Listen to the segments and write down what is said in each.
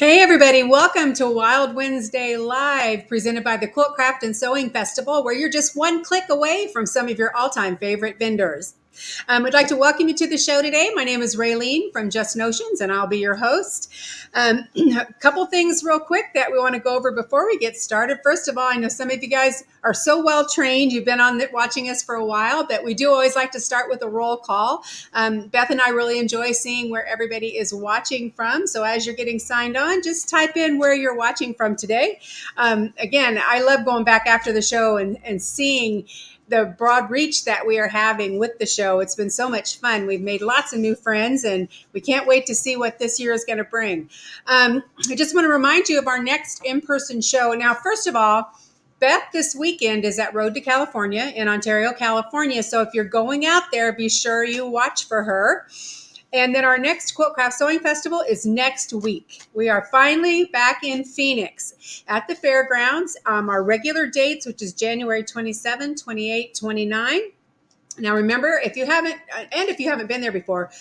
Hey everybody, welcome to Wild Wednesday Live, presented by the Quilt Craft and Sewing Festival, where you're just one click away from some of your all-time favorite vendors. I'd like to welcome you to the show today. My name is Raylene from Just Notions, and I'll be your host. A couple things real quick that we want to go over before we get started. First of all, I know some of you guys are so well trained. You've been watching us for a while, but we do always like to start with a roll call. Beth and I really enjoy seeing where everybody is watching from. So as you're getting signed on, just type in where you're watching from today. Again, I love going back after the show and seeing the broad reach that we are having with the show. It's been so much fun. We've made lots of new friends, and we can't wait to see what this year is going to bring. I just want to remind you of our next in-person show. Now, first of all, Beth this weekend is at Road to California in Ontario, California. So if you're going out there, be sure you watch for her. And then our next Quilt Craft Sewing Festival is next week. We are finally back in Phoenix at the fairgrounds. Our regular dates, which is January 27, 28, 29. Now remember, if you haven't been there before,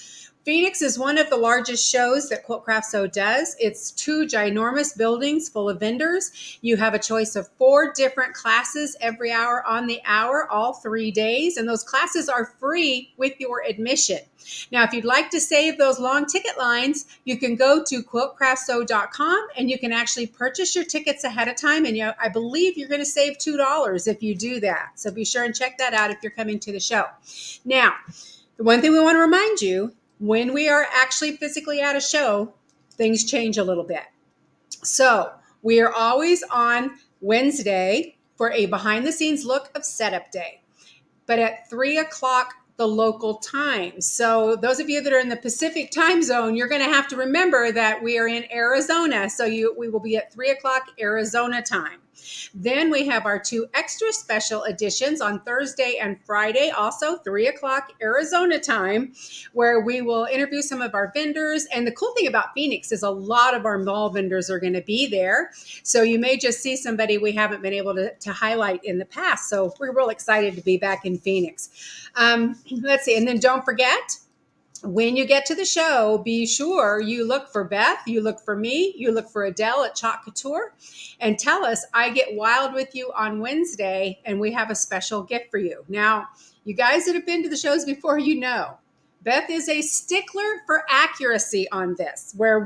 Phoenix is one of the largest shows that Quilt Craft Sew does. It's 2 ginormous buildings full of vendors. You have a choice of 4 different classes every hour on the hour, all 3 days, and those classes are free with your admission. Now, if you'd like to save those long ticket lines, you can go to quiltcraftsew.com and you can actually purchase your tickets ahead of time. And I believe you're going to save $2 if you do that. So be sure and check that out if you're coming to the show. Now, the one thing we want to remind you, when we are actually physically at a show, things change a little bit. So we are always on Wednesday for a behind the scenes look of setup day, but at 3 o'clock the local time. So those of you that are in the Pacific time zone, you're going to have to remember that we are in Arizona. So we will be at 3 o'clock Arizona time. Then we have our 2 extra special editions on Thursday and Friday, also 3 o'clock Arizona time, where we will interview some of our vendors. And the cool thing about Phoenix is a lot of our mall vendors are going to be there. So you may just see somebody we haven't been able to highlight in the past. So we're real excited to be back in Phoenix. Let's see. And then don't forget, when you get to the show, be sure you look for Beth, you look for me, you look for Adele at Chalk Couture, and tell us, I get wild with you on Wednesday, and we have a special gift for you. Now, you guys that have been to the shows before, you know, Beth is a stickler for accuracy on this, where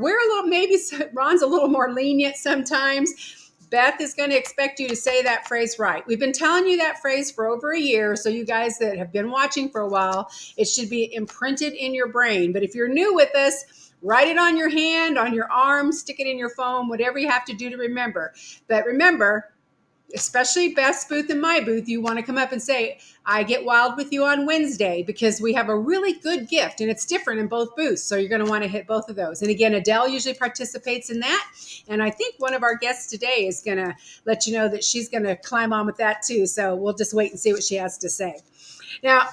maybe Ron's a little more lenient sometimes. Beth is going to expect you to say that phrase right. We've been telling you that phrase for over a year, so you guys that have been watching for a while, it should be imprinted in your brain. But if you're new with us, write it on your hand, on your arm, stick it in your phone, whatever you have to do to remember. But remember, especially Beth's booth and my booth, you want to come up and say, I get wild with you on Wednesday, because we have a really good gift and it's different in both booths. So you're going to want to hit both of those. And again, Adele usually participates in that. And I think one of our guests today is going to let you know that she's going to climb on with that too. So we'll just wait and see what she has to say. Now,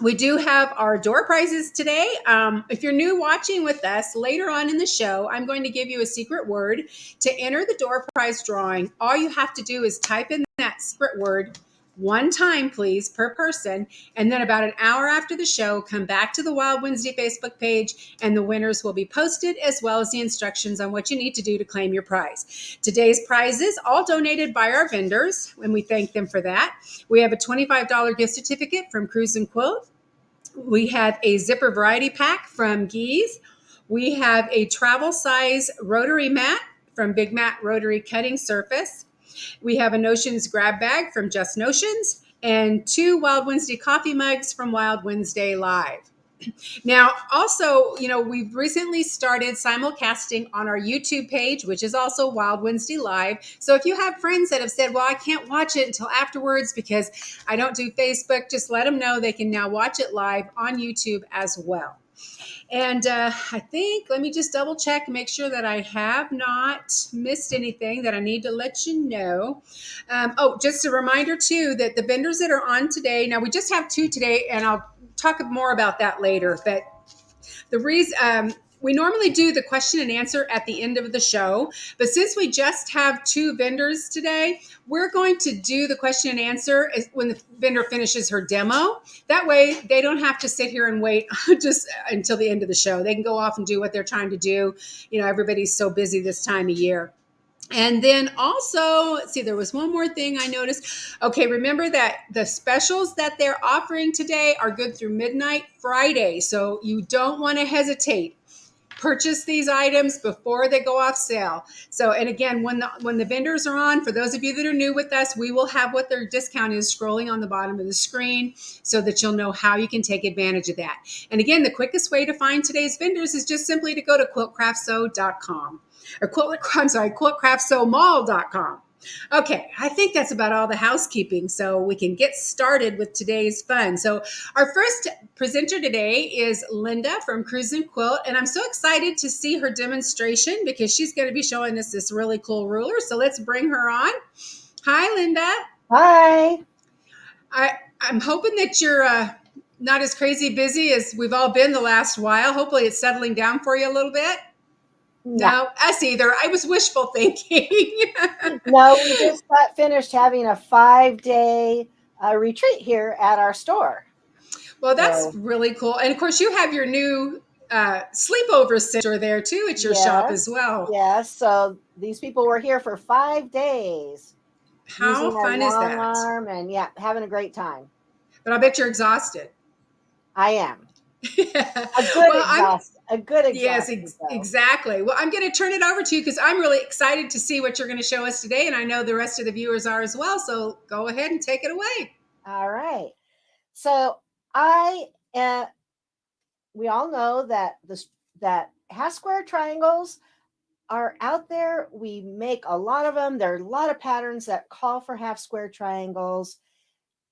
we do have our door prizes today. If you're new watching with us, later on in the show, I'm going to give you a secret word. To enter the door prize drawing, all you have to do is type in that secret word one time, please, per person. And then about an hour after the show, come back to the Wild Wednesday Facebook page, and the winners will be posted, as well as the instructions on what you need to do to claim your prize. Today's prizes, all donated by our vendors, and we thank them for that. We have a $25 gift certificate from Kruusn Quilt. We have a zipper variety pack from McGehee's. We have a travel size rotary mat from Big Mat Rotary Cutting Surface. We have a Notions grab bag from Just Notions, and 2 Wild Wednesday coffee mugs from Wild Wednesday Live. Now, also, we've recently started simulcasting on our YouTube page, which is also Wild Wednesday Live. So if you have friends that have said, well, I can't watch it until afterwards because I don't do Facebook, just let them know they can now watch it live on YouTube as well. And I think, let me just double check, make sure that I have not missed anything that I need to let you know. Just a reminder too, that the vendors that are on today, now we just have 2 today, and I'll talk more about that later. But the reason, We normally do the question and answer at the end of the show, but since we just have two vendors today, we're going to do the question and answer when the vendor finishes her demo. That way, they don't have to sit here and wait just until the end of the show. They can go off and do what they're trying to do. You know, everybody's so busy this time of year. And then also, let's see, there was one more thing I noticed. Okay, remember that the specials that they're offering today are good through midnight Friday. So you don't want to hesitate. Purchase these items before they go off sale. So, and again, when the vendors are on, for those of you that are new with us, we will have what their discount is scrolling on the bottom of the screen so that you'll know how you can take advantage of that. And again, the quickest way to find today's vendors is just simply to go to quiltcraftsew.com or quiltcraftsewmall.com. Okay, I think that's about all the housekeeping, so we can get started with today's fun. So our first presenter today is Linda from Kruusn Quilt, and I'm so excited to see her demonstration because she's going to be showing us this really cool ruler. So let's bring her on. Hi, Linda. Hi. I'm hoping that you're not as crazy busy as we've all been the last while. Hopefully it's settling down for you a little bit. No, us either. I was wishful thinking. No, we just got finished having a 5-day retreat here at our store. Well, that's really cool. And of course, you have your new sleepover center there too at your shop as well. Yes. So these people were here for 5 days How using their fun is long that? arm and having a great time. But I bet you're exhausted. I am. Yeah. A good Yes, exhaustion. exactly. Well, I'm going to turn it over to you because I'm really excited to see what you're going to show us today. And I know the rest of the viewers are as well. So go ahead and take it away. All right. So we all know that that half square triangles are out there. We make a lot of them. There are a lot of patterns that call for half square triangles.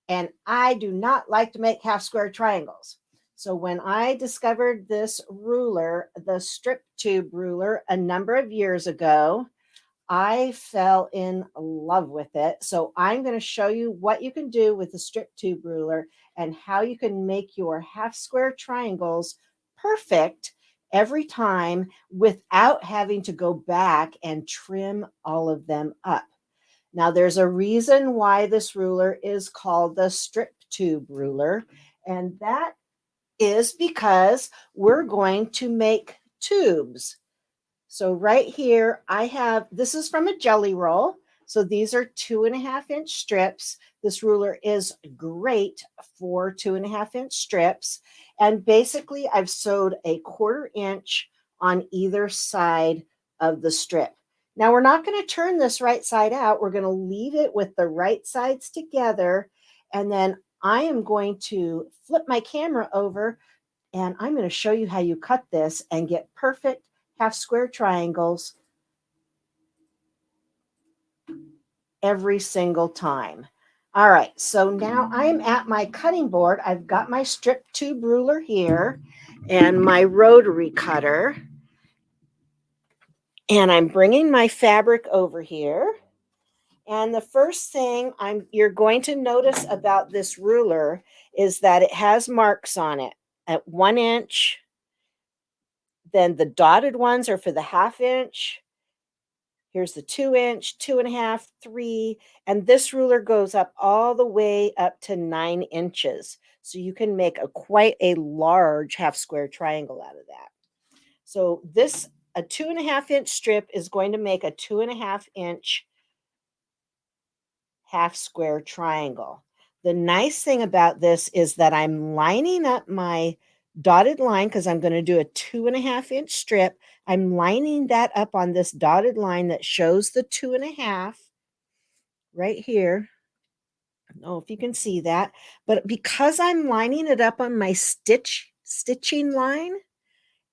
And I do not like to make half square triangles. So when I discovered this ruler, the strip tube ruler, a number of years ago, I fell in love with it. So I'm going to show you what you can do with the strip tube ruler and how you can make your half square triangles perfect every time without having to go back and trim all of them up. Now, there's a reason why this ruler is called the strip tube ruler, and that is because we're going to make tubes. So right here, this is from a jelly roll. So these are 2.5-inch strips. This ruler is great for 2.5-inch strips. And basically, I've sewed a 1/4 inch on either side of the strip. Now, we're not going to turn this right side out. We're going to leave it with the right sides together. And then I am going to flip my camera over and I'm going to show you how you cut this and get perfect half square triangles every single time. All right, so now I'm at my cutting board. I've got my strip tube ruler here and my rotary cutter. And I'm bringing my fabric over here. And the first thing you're going to notice about this ruler is that it has marks on it at 1 inch. Then the dotted ones are for the 1/2 inch. Here's the 2 inch, 2.5, 3, and this ruler goes up all the way up to 9 inches. So you can make quite a large half square triangle out of that. So a 2.5-inch strip is going to make a 2.5-inch half square triangle. The nice thing about this is that I'm lining up my dotted line because I'm going to do a 2.5-inch strip. I'm lining that up on this dotted line that shows the 2.5 right here. I don't know if you can see that, but because I'm lining it up on my stitching line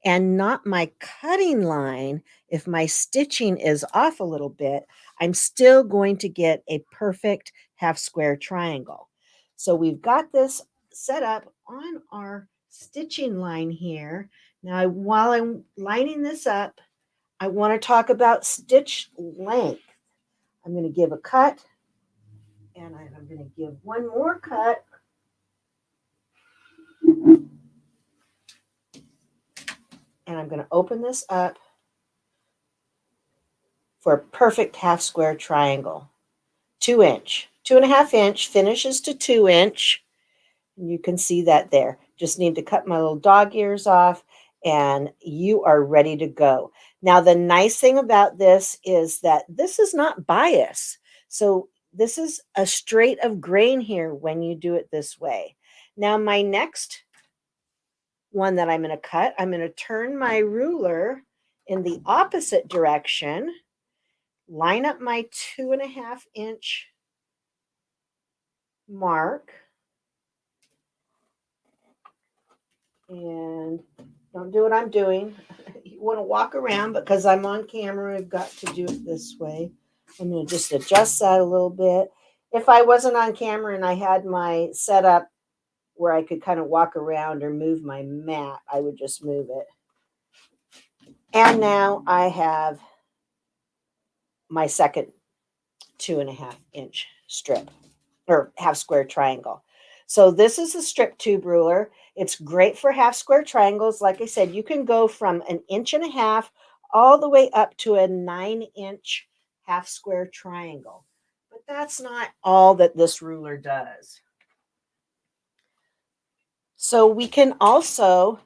and not my cutting line, if my stitching is off a little bit, I'm still going to get a perfect half square triangle. So we've got this set up on our stitching line here. Now, while I'm lining this up, I want to talk about stitch length. I'm going to give a cut, and I'm going to give one more cut. And I'm going to open this up for a perfect half square triangle. 2 inch, 2.5 inch finishes to 2 inch. And you can see that there. Just need to cut my little dog ears off and you are ready to go. Now, the nice thing about this is that this is not bias. So this is a straight of grain here when you do it this way. Now, my next one that I'm going to cut, I'm going to turn my ruler in the opposite direction, line up my 2.5 inch mark, and don't do what I'm doing. You want to walk around, because I'm on camera, I've got to do it this way. I'm going to just adjust that a little bit. If I wasn't on camera and I had my setup where I could kind of walk around or move my mat, I would just move it. And now I have my second 2.5 inch strip or half square triangle. So this is a strip tube ruler. It's great for half square triangles. Like I said, you can go from 1.5 inches all the way up to a 9-inch half square triangle. But that's not all that this ruler does. So we can also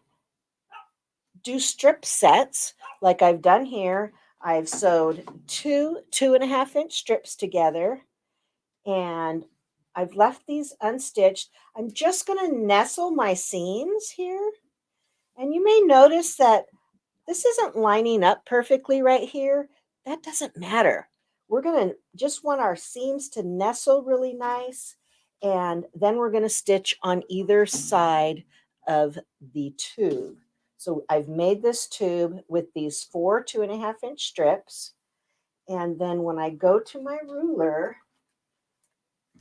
do strip sets like I've done here. I've sewed two 2.5 inch strips together, and I've left these unstitched. I'm just going to nestle my seams here. And you may notice that this isn't lining up perfectly right here. That doesn't matter. We're going to just want our seams to nestle really nice. And then we're going to stitch on either side of the tube. So I've made this tube with these 4 2.5 inch strips. And then when I go to my ruler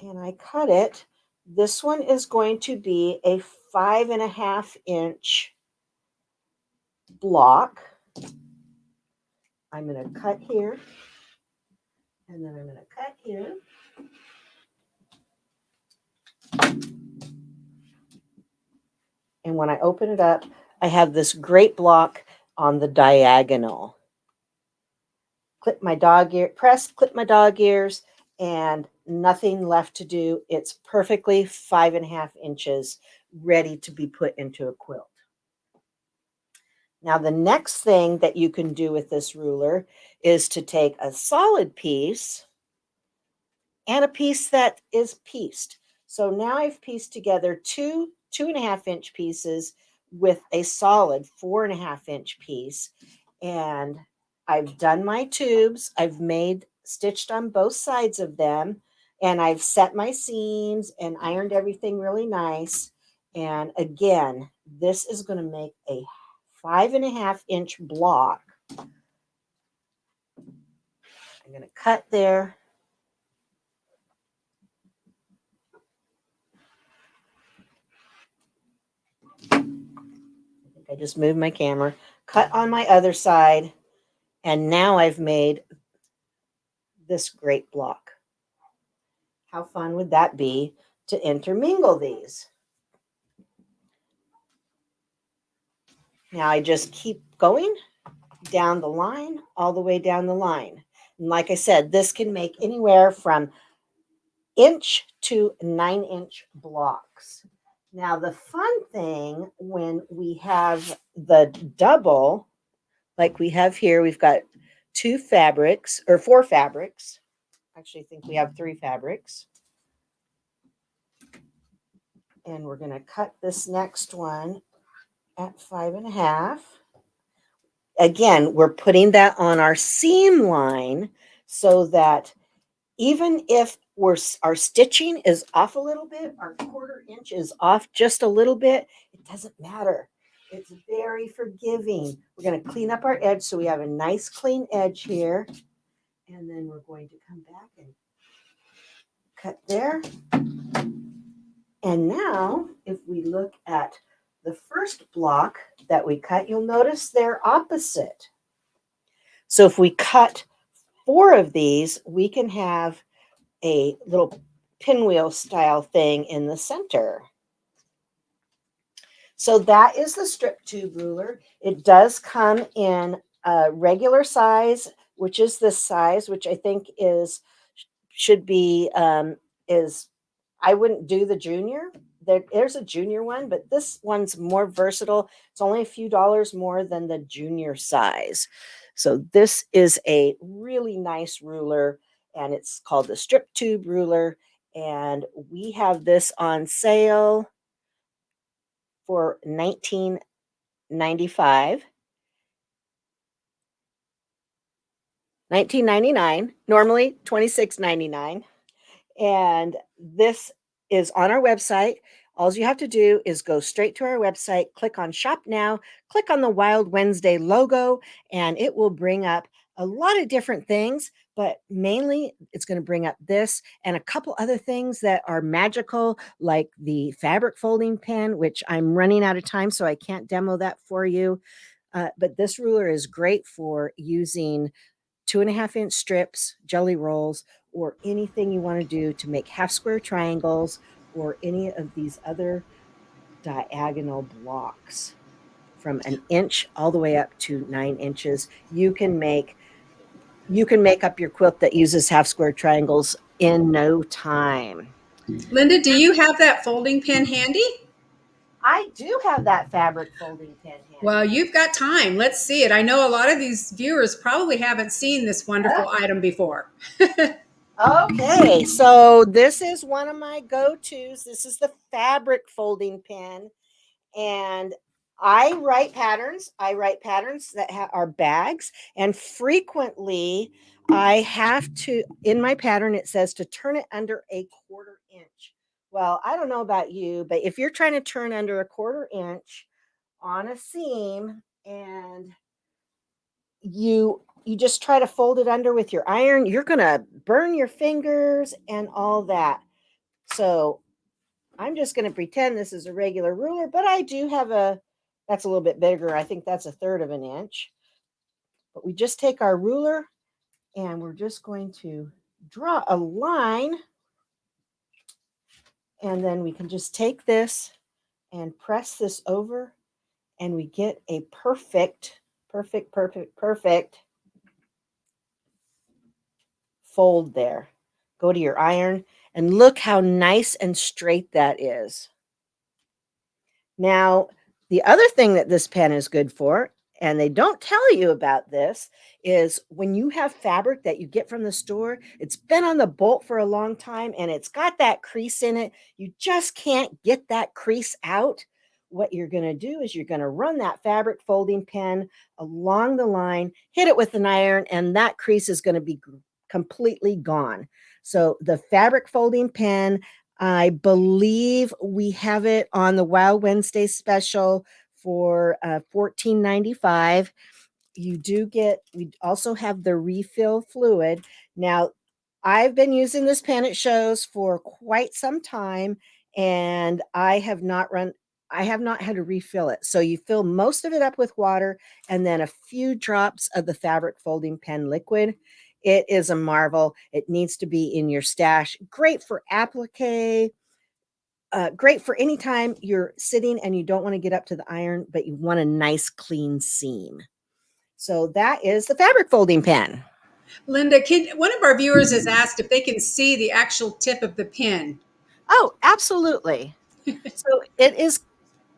and I cut it, this one is going to be a 5.5 inch block. I'm going to cut here, and then I'm going to cut here. And when I open it up, I have this great block on the diagonal. Clip my dog ear, clip my dog ears, and nothing left to do. It's perfectly 5.5 inches ready to be put into a quilt. Now, the next thing that you can do with this ruler is to take a solid piece and a piece that is pieced. So now I've pieced together two 2.5 inch pieces with a solid 4.5 inch piece. And I've done my tubes. I've stitched on both sides of them. And I've set my seams and ironed everything really nice. And again, this is going to make a 5.5 inch block. I'm going to cut there. I just moved my camera, cut on my other side, and now I've made this great block. How fun would that be to intermingle these? Now I just keep going down the line, all the way down the line. And like I said, this can make anywhere from 1 to 9 inch blocks. Now, the fun thing when we have the double, like we have here, we've got 4 fabrics. Actually, I think we have 3 fabrics. And we're going to cut this next one at 5.5. Again, we're putting that on our seam line so that even if our stitching is off a little bit, our 1/4 inch is off just a little bit, it doesn't matter. It's very forgiving. We're going to clean up our edge so we have a nice clean edge here. And then we're going to come back and cut there. And now, if we look at the first block that we cut, you'll notice they're opposite. So if we cut 4 of these, we can have a little pinwheel style thing in the center. So that is the strip tube ruler. It does come in a regular size, which is this size, which I think should be is I wouldn't do the junior. There's a junior one, but this one's more versatile. It's only a few dollars more than the junior size. So this is a really nice ruler, and it's called the strip tube ruler. And we have this on sale for $19.95. $19.99, normally $26.99. And this is on our website. All you have to do is go straight to our website, click on Shop Now, click on the Wild Wednesday logo, and it will bring up a lot of different things, but mainly it's going to bring up this and a couple other things that are magical, like the fabric folding pen, which I'm running out of time, so I can't demo that for you. But this ruler is great for using 2.5-inch strips, jelly rolls, or anything you want to do to make half square triangles or any of these other diagonal blocks from an inch all the way up to 9 inches. You can make up your quilt that uses half square triangles in no time. Linda, do you have that folding pen handy? I do have that fabric folding pen handy. Well, you've got time. Let's see it. I know a lot of these viewers probably haven't seen this wonderful item before. Okay, so this is one of my go-tos. This is the fabric folding pen, and I write patterns. I write patterns that are bags, and frequently I have to, in my pattern, it says to turn it under a 1/4 inch. Well, I don't know about you, but if you're trying to turn under a 1/4 inch on a seam and you just try to fold it under with your iron, you're going to burn your fingers and all that. So I'm just going to pretend this is a regular ruler, but I do have that's a little bit bigger. I think that's 1/3 of an inch. But we just take our ruler and we're just going to draw a line. And then we can just take this and press this over, and we get a perfect fold there. Go to your iron and look how nice and straight that is. Now, the other thing that this pen is good for, and they don't tell you about this, is when you have fabric that you get from the store, it's been on the bolt for a long time and it's got that crease in it. You just can't get that crease out. What you're going to do is you're going to run that fabric folding pen along the line, hit it with an iron, and that crease is going to be completely gone. So the fabric folding pen, I believe we have it on the Wild Wednesday special for $14.95. We also have the refill fluid. Now, I've been using this pen at shows for quite some time, and I have not had to refill it. So you fill most of it up with water and then a few drops of the fabric folding pen liquid. It is a marvel. It needs to be in your stash. Great for applique. Great for any time you're sitting and you don't want to get up to the iron, but you want a nice clean seam. So that is the fabric folding pen. Linda, one of our viewers has asked if they can see the actual tip of the pen. Oh, absolutely. So it is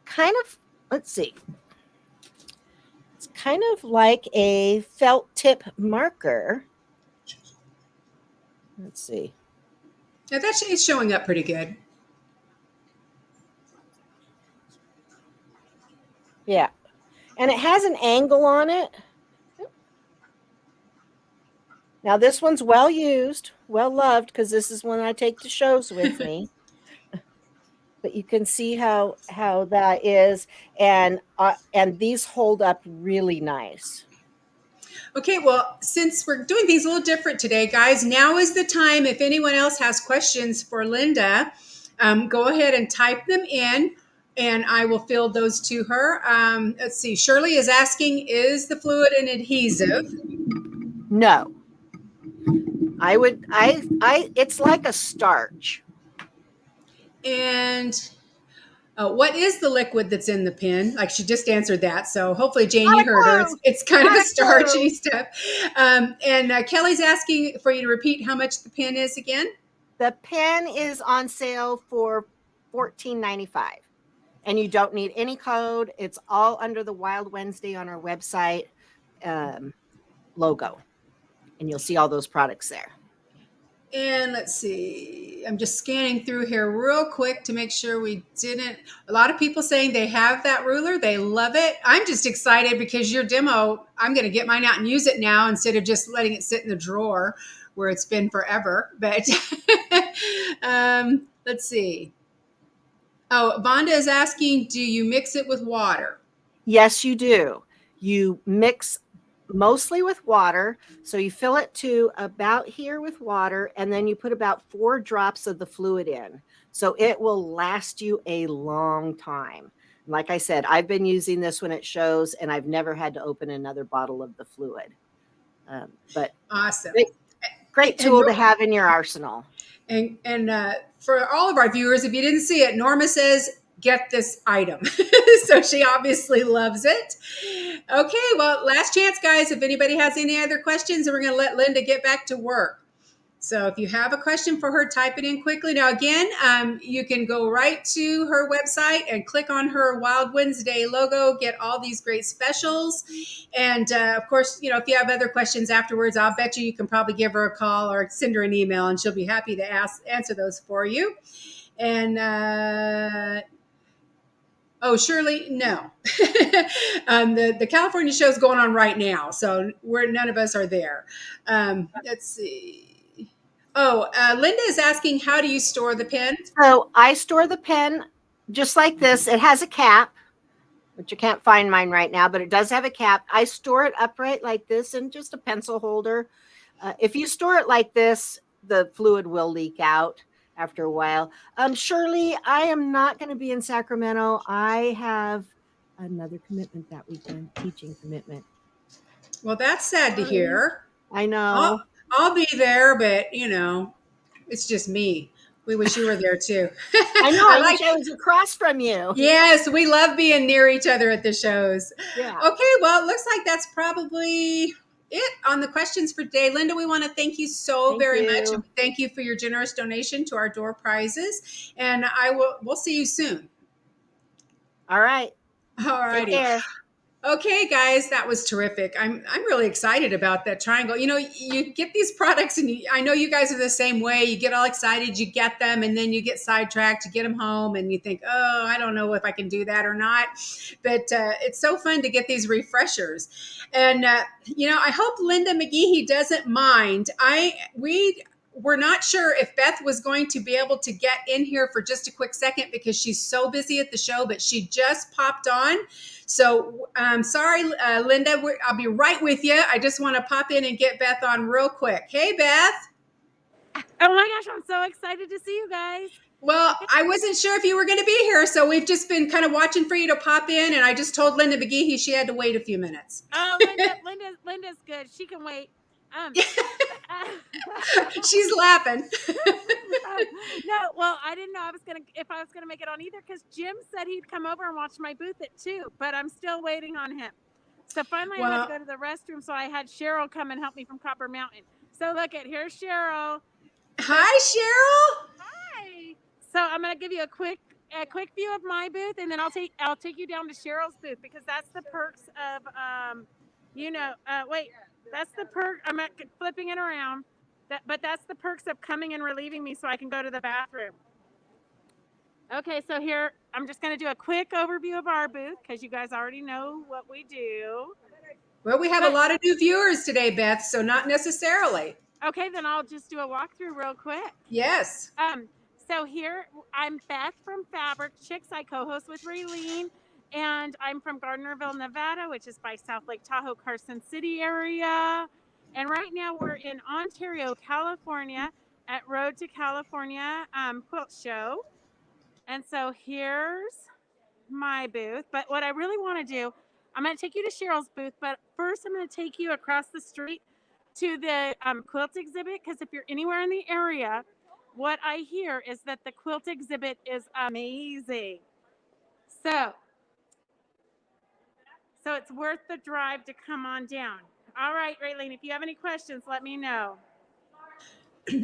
kind of, let's see. It's kind of like a felt tip marker. Let's see. Now it's showing up pretty good. Yeah. And it has an angle on it. Now this one's well used, well loved, because this is one I take to shows with me. But you can see how that is, and these hold up really nice. Okay, well, since we're doing things a little different today, guys, now is the time. If anyone else has questions for Linda, go ahead and type them in, and I will field those to her. Let's see. Shirley is asking, is the fluid an adhesive? No. It's like a starch. And What is the liquid that's in the pin? Like she just answered that. So hopefully, Jane, Not you a heard her. clue. It's kind of Not a a clue. starchy stuff. And Kelly's asking for you to repeat how much the pin is again. The pen is on sale for $14.95. And you don't need any code. It's all under the Wild Wednesday on our website logo. And you'll see all those products there. And let's see, I'm just scanning through here real quick to make sure we didn't. A lot of people saying they have that ruler, they love it. I'm just excited because your demo, I'm going to get mine out and use it now instead of just letting it sit in the drawer where it's been forever. But let's see. Oh, Vonda is asking, do you mix it with water? Yes, you do. You mix mostly with water. So you fill it to about here with water, and then you put about 4 drops of the fluid in. So it will last you a long time. Like I said, I've been using this when it shows, and I've never had to open another bottle of the fluid. But Awesome. great And tool to have in your arsenal. And for all of our viewers, if you didn't see it, Norma says, get this item. So she obviously loves it. Okay, well, last chance, guys. If anybody has any other questions, we're going to let Linda get back to work. So if you have a question for her, type it in quickly. Now, again, you can go right to her website and click on her Wild Wednesday logo, get all these great specials. And of course, you know, if you have other questions afterwards, I'll bet you can probably give her a call or send her an email and she'll be happy to answer those for you. And oh, Shirley, no. The California show is going on right now, so none of us are there. Let's see. Oh, Linda is asking, how do you store the pen? So I store the pen just like this. It has a cap, which you can't find mine right now, but it does have a cap. I store it upright like this in just a pencil holder. If you store it like this, the fluid will leak out after a while. Shirley, I am not going to be in Sacramento. I have another commitment that weekend, teaching commitment. Well, that's sad to hear. I know. I'll be there, but you know, it's just me. We wish you were there too. I know. I I like. wish I was across from you. Yes, we love being near each other at the shows. Yeah. Okay, well, it looks like that's probably it on the questions for today. Linda, we want to thank you so Thank very much. you. Thank you for your generous donation to our door prizes. And we'll see you soon. All right. All Take righty. care. Okay, guys, that was terrific. I'm really excited about that triangle. You know, you get these products, and I know you guys are the same way. You get all excited, you get them, and then you get sidetracked. You get them home, and you think, "Oh, I don't know if I can do that or not." But it's so fun to get these refreshers, and you know, I hope Linda McGehee doesn't mind. We're not sure if Beth was going to be able to get in here for just a quick second because she's so busy at the show, but she just popped on. So sorry, Linda, I'll be right with you. I just want to pop in and get Beth on real quick. Hey, Beth. Oh my gosh, I'm so excited to see you guys. Well, I wasn't sure if you were going to be here, so we've just been kind of watching for you to pop in, and I just told Linda McGehee she had to wait a few minutes. Oh, Linda's good. She can wait. Um, She's laughing. no, well, I didn't know if I was gonna make it on either because Jim said he'd come over and watch my booth at 2, but I'm still waiting on him. So finally, I had to Well, go to the restroom, so I had Cheryl come and help me from Copper Mountain. So here's Cheryl. So hi, Cheryl. hi. So I'm gonna give you a quick view of my booth, and then I'll take you down to Cheryl's booth because that's the perks of wait, that's the perk. I'm not flipping it around. But that's the perks of coming and relieving me so I can go to the bathroom. Okay, so here I'm just gonna do a quick overview of our booth because you guys already know what we do. Well, we have a But lot of new viewers today, Beth, so not necessarily. okay, then I'll just do a walkthrough real quick. Yes. Um, so here I'm Beth from Fabric Chicks. I co-host with Raylene, and I'm from Gardnerville, Nevada, which is by South Lake Tahoe, Carson City area. And right now we're in Ontario, California, at Road to California Quilt Show. And so here's my booth. But what I really want to do, I'm going to take you to Cheryl's booth. But first, I'm going to take you across the street to the quilt exhibit because if you're anywhere in the area, what I hear is that the quilt exhibit is amazing. So it's worth the drive to come on down. All right, Raylene, if you have any questions, let me know.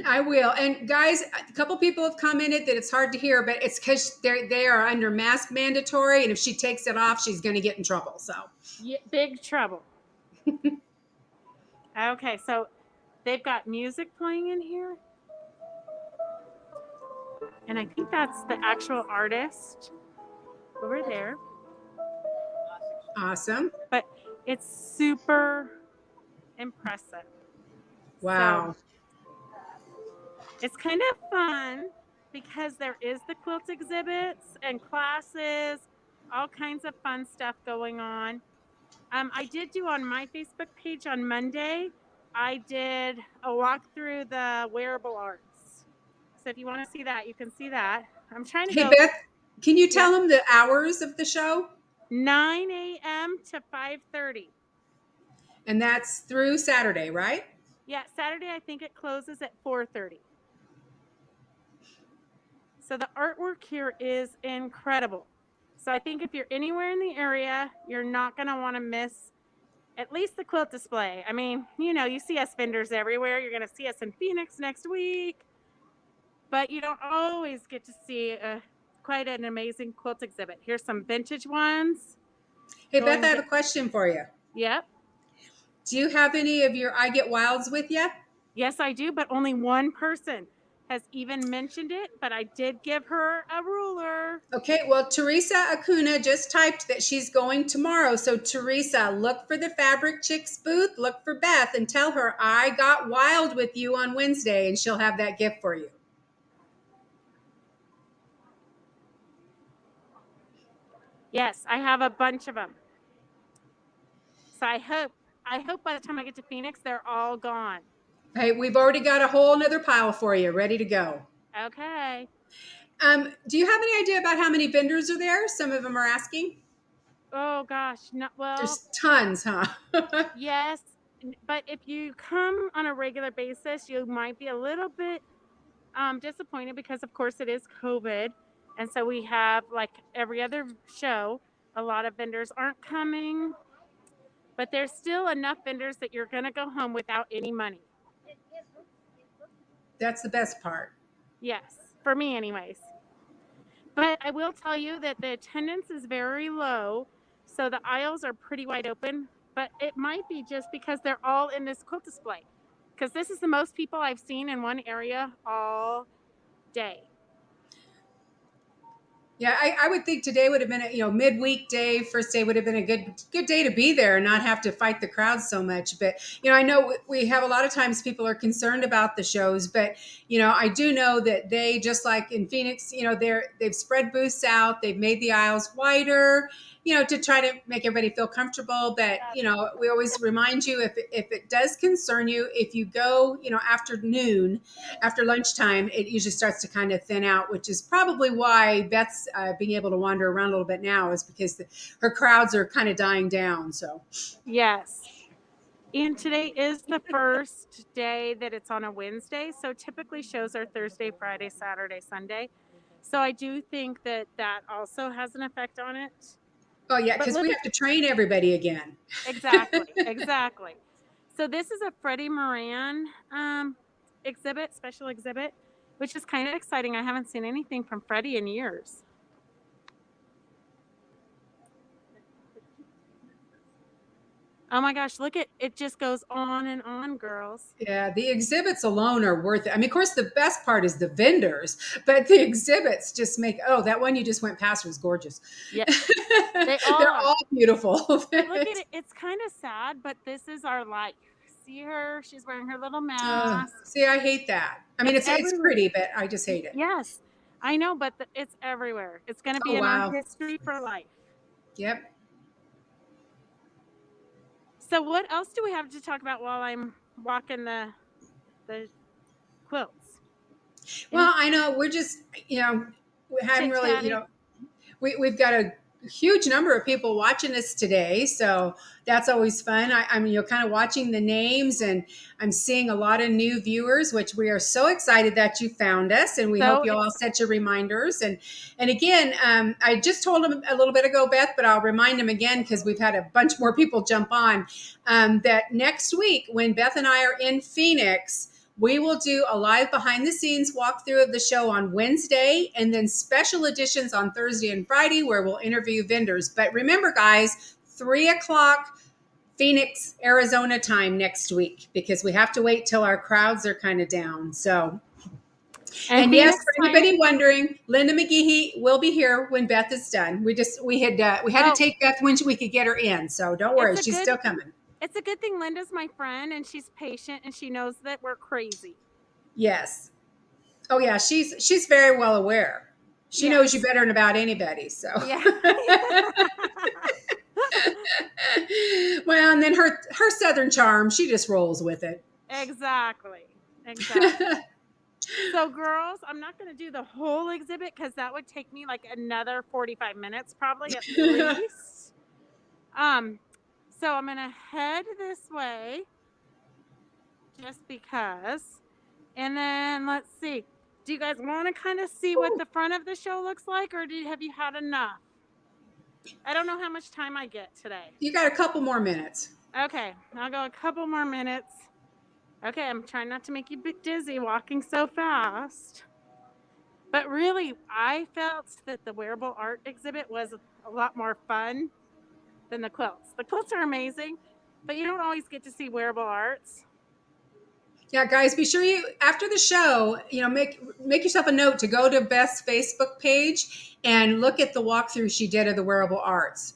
I will. And guys, a couple people have commented that it's hard to hear, but it's because they are under mask mandatory, and if she takes it off, she's going to get in trouble. So Yeah, big trouble. Okay, so they've got music playing in here, and I think that's the actual artist over there. awesome! But it's super impressive. Wow. So it's kind of fun because there is the quilt exhibits and classes, all kinds of fun stuff going on. I did do on my Facebook page on Monday, I did a walk through the Wearable Arts. So if you want to see that, you can see that. I'm trying to Hey, go. Beth, can you tell Yeah, them the hours of the show? 9 a.m. to 5:30. And that's through Saturday, right? Yeah, Saturday I think it closes at 4:30. So the artwork here is incredible. So I think if you're anywhere in the area, you're not going to want to miss at least the quilt display. I mean, you see us vendors everywhere. You're going to see us in Phoenix next week, but you don't always get to see quite an amazing quilt exhibit. Here's some vintage ones. Hey, Beth, I have a question for you. Yep. Do you have any of your I Get Wilds with you? Yes, I do, but only one person has even mentioned it, but I did give her a ruler. Okay, well, Teresa Acuna just typed that she's going tomorrow. So, Teresa, look for the Fabric Chicks booth, look for Beth, and tell her I got wild with you on Wednesday, and she'll have that gift for you. Yes, I have a bunch of them. So I hope by the time I get to Phoenix, they're all gone. Hey, we've already got a whole nother pile for you, ready to go. Okay. Do you have any idea about how many vendors are there? Some of them are asking. Oh gosh, no, well, There's tons, huh? yes, but if you come on a regular basis, you might be a little bit disappointed because, of course, it is COVID, and so we have like every other show. A lot of vendors aren't coming, but there's still enough vendors that you're gonna go home without any money. That's the best part. Yes, for me, anyways. But I will tell you that the attendance is very low, so the aisles are pretty wide open. But it might be just because they're all in this quilt display, because this is the most people I've seen in one area all day. Yeah, I would think today would have been a midweek day. First day would have been a good day to be there and not have to fight the crowd so much. But I know we have a lot of times people are concerned about the shows, but I do know that they, just like in Phoenix, they've spread booths out, they've made the aisles wider, to try to make everybody feel comfortable. But we always remind you, if it does concern you, if you go after noon, after lunchtime, it usually starts to kind of thin out, which is probably why Beth's being able to wander around a little bit now, is because her crowds are kind of dying down. So Yes. And today is the first day that it's on a Wednesday. So typically shows are Thursday, Friday, Saturday, Sunday. So I do think that that also has an effect on it. oh yeah, But because look we at have to train everybody again. exactly. So this is a Freddie Moran special exhibit, which is kind of exciting. I haven't seen anything from Freddie in years. Oh my gosh, look at it, just goes on and on, girls. Yeah, the exhibits alone are worth it. I mean, of course, the best part is the vendors, but the exhibits just make, oh, that one you just went past was gorgeous. Yeah, they all They're are. all beautiful. But look at it, it's kind of sad, but this is our life. See her, she's wearing her little mask. See, I hate that. I mean, it's everywhere. pretty, but I just hate it. Yes, I know, but it's everywhere. It's going to be Oh, in our wow. history for life. Yep. So what else do we have to talk about while I'm walking the quilts? Well, I know we're just, we hadn't Chit really, chatting. we've got a huge number of people watching us today, so that's always fun. I'm kind of watching the names, and I'm seeing a lot of new viewers, which we are so excited that you found us, and we hope So you all set your reminders. And again, I just told them a little bit ago, Beth, but I'll remind them again because we've had a bunch more people jump on, that next week when Beth and I are in Phoenix, we will do a live behind the scenes walkthrough of the show on Wednesday, and then special editions on Thursday and Friday where we'll interview vendors. But remember, guys, 3 o'clock Phoenix, Arizona time next week, because we have to wait till our crowds are kind of down. So, and yes, Phoenix for time. anybody wondering, Linda McGehee will be here when Beth is done. We had to take Beth when we could get her in. So don't worry, she's still coming. It's a good thing Linda's my friend and she's patient and she knows that we're crazy. Yes. Oh yeah, she's very well aware. She knows you better than about anybody. So yeah. Well, and then her Southern charm, she just rolls with it. Exactly. So girls, I'm not going to do the whole exhibit because that would take me like another 45 minutes probably at least. So I'm going to head this way just because. And then let's see. Do you guys want to kind of see what the front of the show looks like, or have you had enough? I don't know how much time I get today. You got a couple more minutes. Okay, I'll go a couple more minutes. Okay, I'm trying not to make you a bit dizzy walking so fast. But really, I felt that the wearable art exhibit was a lot more fun than the quilts. The quilts are amazing, but you don't always get to see wearable arts. Yeah, guys, be sure you, after the show, make yourself a note to go to Beth's Facebook page and look at the walkthrough she did of the wearable arts.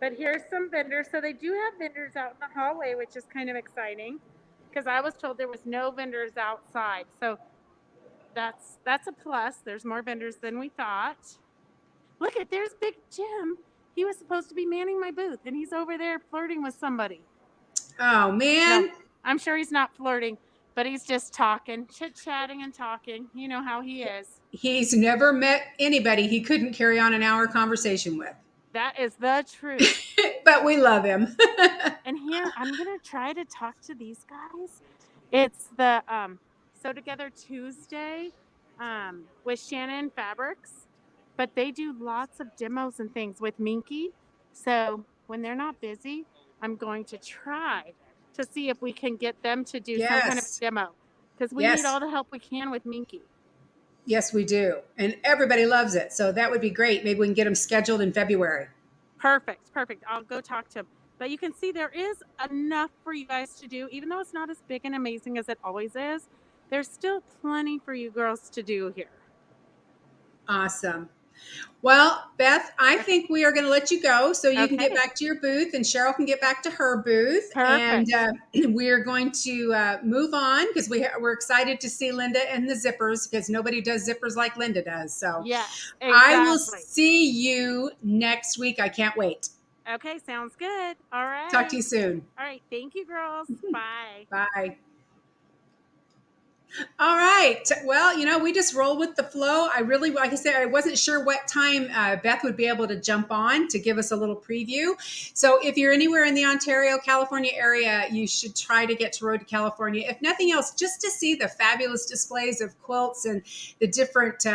But here's some vendors. So they do have vendors out in the hallway, which is kind of exciting because I was told there was no vendors outside. So that's a plus. There's more vendors than we thought. Look there's Big Jim. He was supposed to be manning my booth, and he's over there flirting with somebody. Oh man. No, I'm sure he's not flirting, but he's just talking, chit-chatting and talking. You know how he is. He's never met anybody he couldn't carry on an hour conversation with. That is the truth. But we love him. And here, I'm going to try to talk to these guys. It's the Sew Together Tuesday with Shannon Fabrics, but they do lots of demos and things with Minky. So when they're not busy, I'm going to try to see if we can get them to do some kind of demo, because we need all the help we can with Minky. Yes, we do. And everybody loves it. So that would be great. Maybe we can get them scheduled in February. Perfect. I'll go talk to him. But you can see there is enough for you guys to do. Even though it's not as big and amazing as it always is, there's still plenty for you girls to do here. Awesome. Well, Beth, I think we are going to let you go so you can get back to your booth, and Cheryl can get back to her booth. Perfect. And we're going to move on because we're excited to see Linda and the zippers, because nobody does zippers like Linda does. So exactly. I will see you next week. I can't wait. Okay, sounds good. All right. Talk to you soon. All right. Thank you, girls. Bye. Bye. All right. Well, we just roll with the flow. I really, like I said, I wasn't sure what time Beth would be able to jump on to give us a little preview. So if you're anywhere in the Ontario, California area, you should try to get to Road to California. If nothing else, just to see the fabulous displays of quilts and the different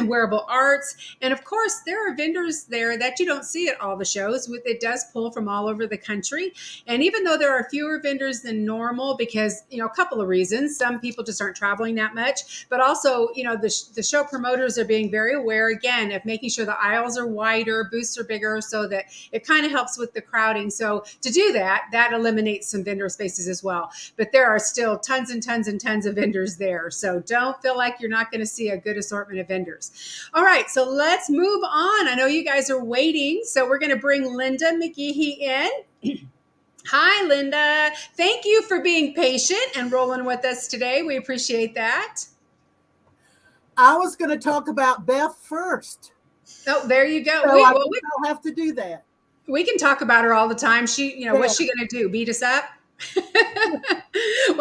wearable arts. And of course, there are vendors there that you don't see at all the shows. It does pull from all over the country. And even though there are fewer vendors than normal, because, a couple of reasons, some people just aren't traveling that much, but also, the show promoters are being very aware, again, of making sure the aisles are wider, booths are bigger, so that it kind of helps with the crowding. So to do that eliminates some vendor spaces as well. But there are still tons and tons and tons of vendors there. So don't feel like you're not going to see a good assortment of vendors. All right, so let's move on. I know you guys are waiting, so we're going to bring Linda McGehee in. Hi, Linda. Thank you for being patient and rolling with us today. We appreciate that. I was going to talk about Beth first. Oh, there you go. So I'll have to do that. We can talk about her all the time. What's she going to do? Beat us up? Well,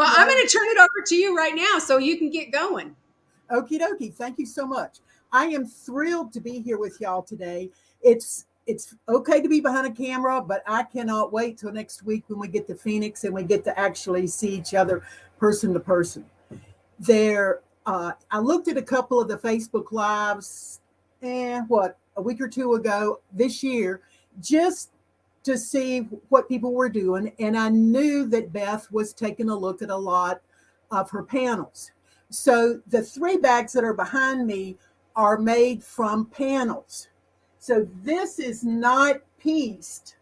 I'm going to turn it over to you right now so you can get going. Okie dokie. Thank you so much. I am thrilled to be here with y'all today. It's okay to be behind a camera, but I cannot wait till next week when we get to Phoenix and we get to actually see each other person to person. I looked at a couple of the Facebook Lives, a week or two ago this year, just to see what people were doing. And I knew that Beth was taking a look at a lot of her panels. So the 3 bags that are behind me are made from panels. So this is not pieced.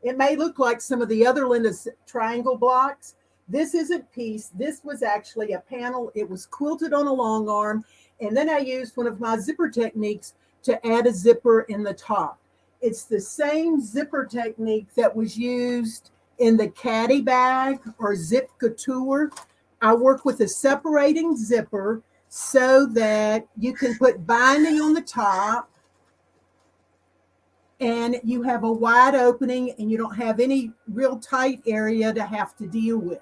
It may look like some of the other Linda's triangle blocks. This isn't pieced. This was actually a panel. It was quilted on a long arm. And then I used one of my zipper techniques to add a zipper in the top. It's the same zipper technique that was used in the caddy bag or zip couture. I work with a separating zipper so that you can put binding on the top and you have a wide opening and you don't have any real tight area to have to deal with.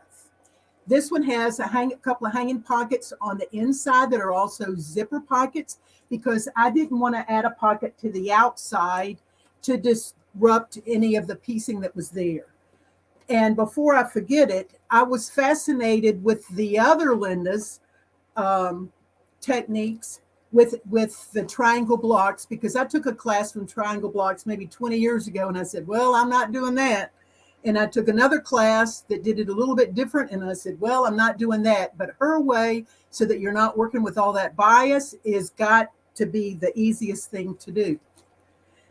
This one has a couple of hanging pockets on the inside that are also zipper pockets because I didn't want to add a pocket to the outside to disrupt any of the piecing that was there. And before I forget it, I was fascinated with the other Linda's techniques with the triangle blocks, because I took a class from triangle blocks maybe 20 years ago, and I said, well, I'm not doing that. And I took another class that did it a little bit different, and I said, well, I'm not doing that. But her way, so that you're not working with all that bias, is got to be the easiest thing to do.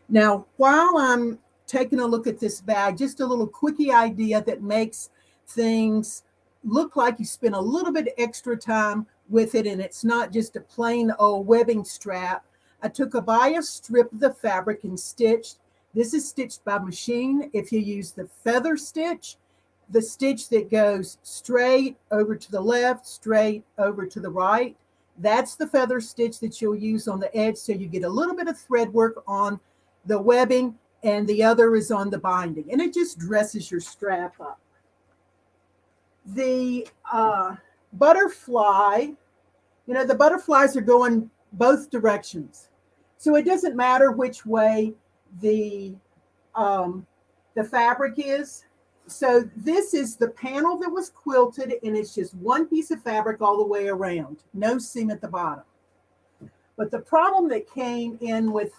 Now, while I'm taking a look at this bag, just a little quickie idea that makes things look like you spent a little bit extra time with it, and it's not just a plain old webbing strap. I took a bias strip of the fabric and stitched. This is stitched by machine. If you use the feather stitch, the stitch that goes straight over to the left, straight over to the right, that's the feather stitch that you'll use on the edge, so you get a little bit of thread work on the webbing, and the other is on the binding, and it just dresses your strap up. The butterfly, the butterflies are going both directions, so it doesn't matter which way the fabric is. So this is the panel that was quilted, and it's just one piece of fabric all the way around, no seam at the bottom. But the problem that came in with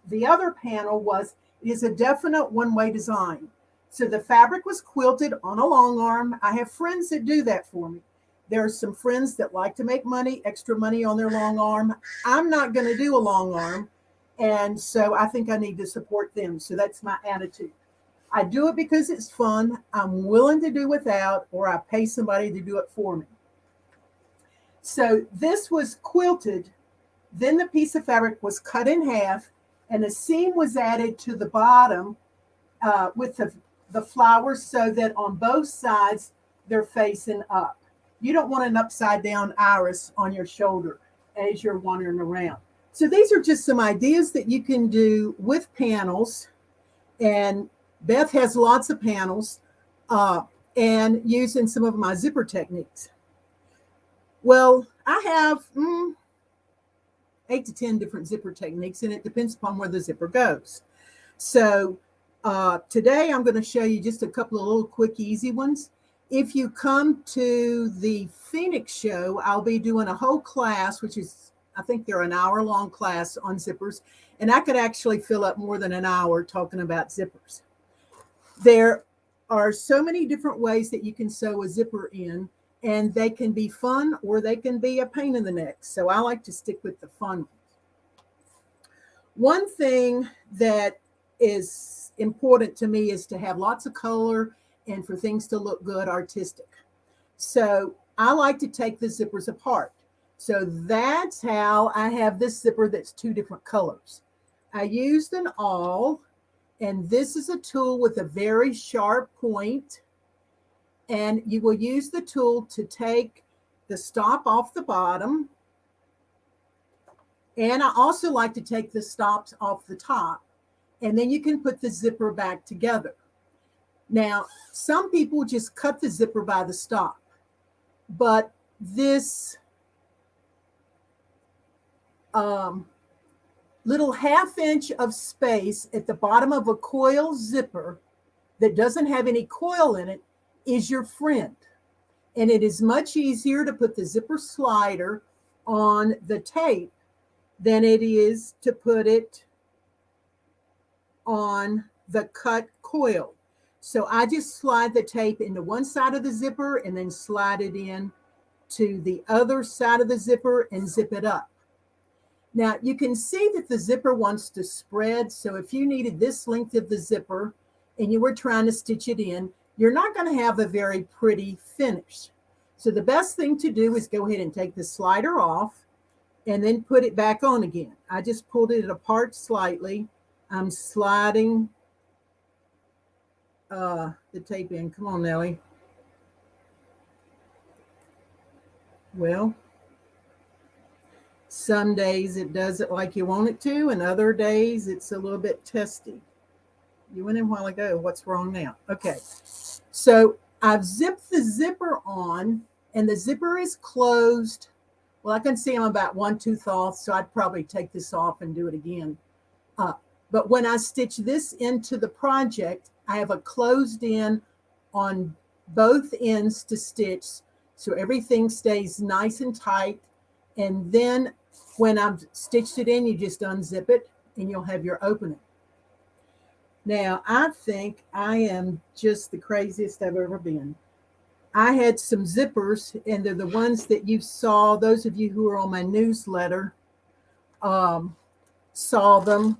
the other panel was it is a definite one-way design. So the fabric was quilted on a long arm. I have friends that do that for me. There are some friends that like to make money, extra money on their long arm. I'm not going to do a long arm, and so I think I need to support them. So that's my attitude. I do it because it's fun. I'm willing to do without, or I pay somebody to do it for me. So this was quilted. Then the piece of fabric was cut in half, and a seam was added to the bottom with the flowers, so that on both sides they're facing up. You don't want an upside down iris on your shoulder as you're wandering around. So these are just some ideas that you can do with panels. And Beth has lots of panels and using some of my zipper techniques. Well, I have 8 to 10 different zipper techniques, and it depends upon where the zipper goes. So today I'm going to show you just a couple of little quick, easy ones. If you come to the Phoenix show, I'll be doing a whole class, which is, I think they're an hour-long class on zippers, and I could actually fill up more than an hour talking about zippers. There are so many different ways that you can sew a zipper in, and they can be fun or they can be a pain in the neck. So I like to stick with the fun ones. One thing that is important to me is to have lots of color and for things to look good, artistic. So I like to take the zippers apart. So that's how I have this zipper that's 2 different colors. I used an awl, and this is a tool with a very sharp point. And you will use the tool to take the stop off the bottom. And I also like to take the stops off the top. And then you can put the zipper back together. Now, some people just cut the zipper by the stop. But this little 1/2 inch of space at the bottom of a coil zipper that doesn't have any coil in it is your friend. And it is much easier to put the zipper slider on the tape than it is to put it on the cut coil. So I just slide the tape into one side of the zipper and then slide it in to the other side of the zipper and zip it up. Now you can see that the zipper wants to spread. So if you needed this length of the zipper and you were trying to stitch it in, you're not going to have a very pretty finish. So the best thing to do is go ahead and take the slider off and then put it back on again. I just pulled it apart slightly. I'm sliding the tape in. Come on, Nellie. Well, some days it does it like you want it to, and other days it's a little bit testy. You went in a while ago. What's wrong now? Okay. So I've zipped the zipper on, and the zipper is closed. Well, I can see I'm about 1/2 off, so I'd probably take this off and do it again. But when I stitch this into the project, I have a closed in on both ends to stitch, so everything stays nice and tight. And then when I've stitched it in, you just unzip it and you'll have your opening. Now, I think I am just the craziest I've ever been. I had some zippers, and they're the ones that you saw. Those of you who are on my newsletter saw them.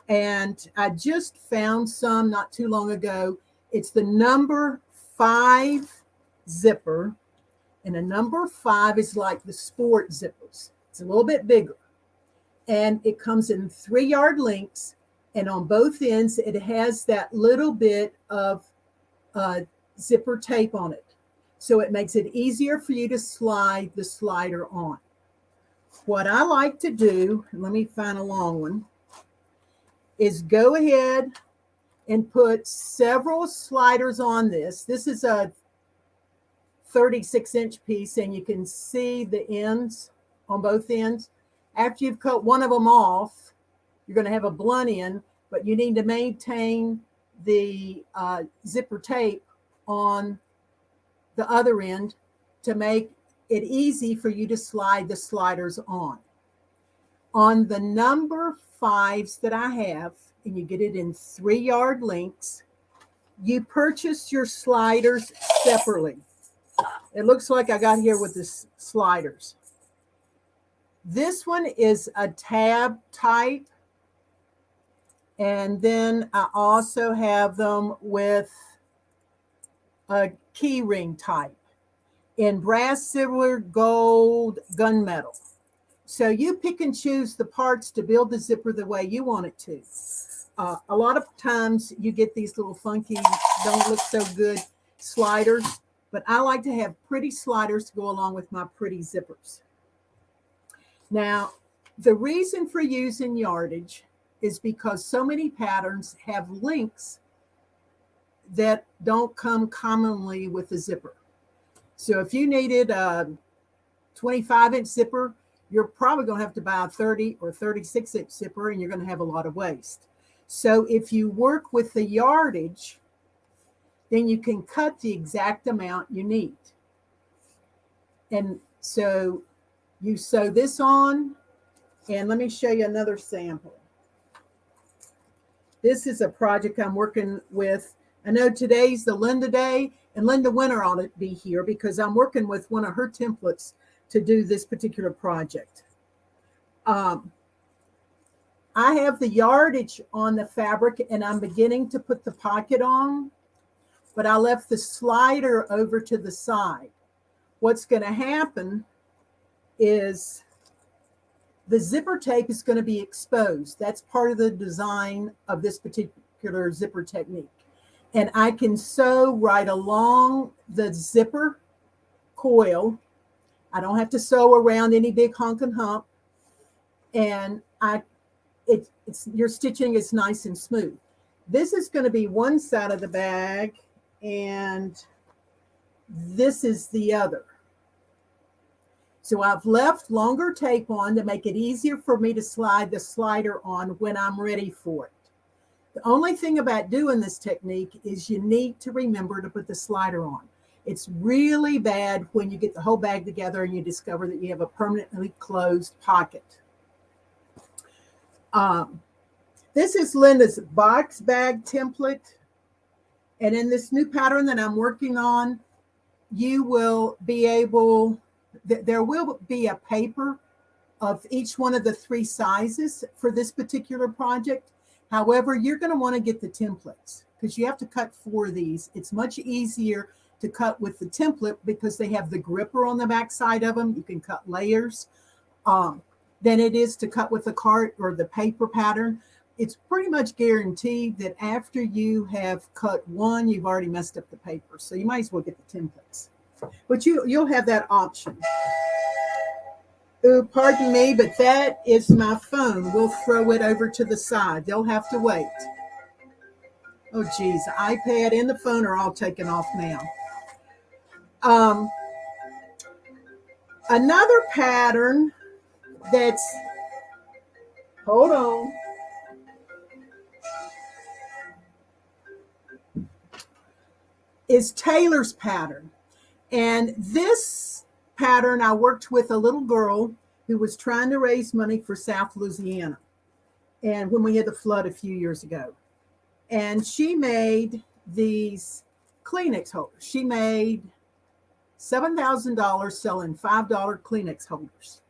And I just found some not too long ago. It's the number 5 zipper. And a number 5 is like the sport zippers. It's a little bit bigger. And it comes in 3-yard lengths. And on both ends, it has that little bit of zipper tape on it. So it makes it easier for you to slide the slider on. What I like to do, let me find a long one, is go ahead and put several sliders on this. This is a 36-inch piece, and you can see the ends on both ends. After you've cut one of them off, you're going to have a blunt end, but you need to maintain the zipper tape on the other end to make it easy for you to slide the sliders on. On the number 5s that I have, and you get it in 3-yard lengths, you purchase your sliders separately. It looks like I got here with the sliders. This one is a tab type, and then I also have them with a key ring type in brass, silver, gold, gunmetal. So you pick and choose the parts to build the zipper the way you want it to. A lot of times you get these little funky, don't look so good sliders, but I like to have pretty sliders to go along with my pretty zippers. Now, the reason for using yardage is because so many patterns have links that don't come commonly with the zipper. So if you needed a 25-inch zipper, you're probably going to have to buy a 30 or 36-inch zipper, and you're going to have a lot of waste. So if you work with the yardage, then you can cut the exact amount you need. And so you sew this on, and let me show you another sample. This is a project I'm working with. I know today's the Linda Day, and Linda Winter ought to be here because I'm working with one of her templates to do this particular project. I have the yardage on the fabric, and I'm beginning to put the pocket on, but I left the slider over to the side. What's going to happen is the zipper tape is going to be exposed. That's part of the design of this particular zipper technique. And I can sew right along the zipper coil. I don't have to sew around any big honk and hump. And your stitching is nice and smooth. This is going to be one side of the bag, and this is the other. So I've left longer tape on to make it easier for me to slide the slider on when I'm ready for it. The only thing about doing this technique is you need to remember to put the slider on. It's really bad when you get the whole bag together and you discover that you have a permanently closed pocket. This is Linda's box bag template. And in this new pattern that I'm working on, you will be able, there will be a paper of each one of the 3 sizes for this particular project. However, you're going to want to get the templates because you have to cut 4 of these. It's much easier to cut with the template because they have the gripper on the back side of them. You can cut layers than it is to cut with the cart or the paper pattern. It's pretty much guaranteed that after you have cut 1, you've already messed up the paper. So you might as well get the templates. But you'll have that option. Oh, pardon me, but that is my phone. We'll throw it over to the side. They'll have to wait. Oh, geez, the iPad and the phone are all taken off now. Another pattern that's, hold on. Is Taylor's pattern. And this pattern, I worked with a little girl who was trying to raise money for South Louisiana. And when we had the flood a few years ago. And she made these Kleenex holders. She made $7,000 selling $5 Kleenex holders,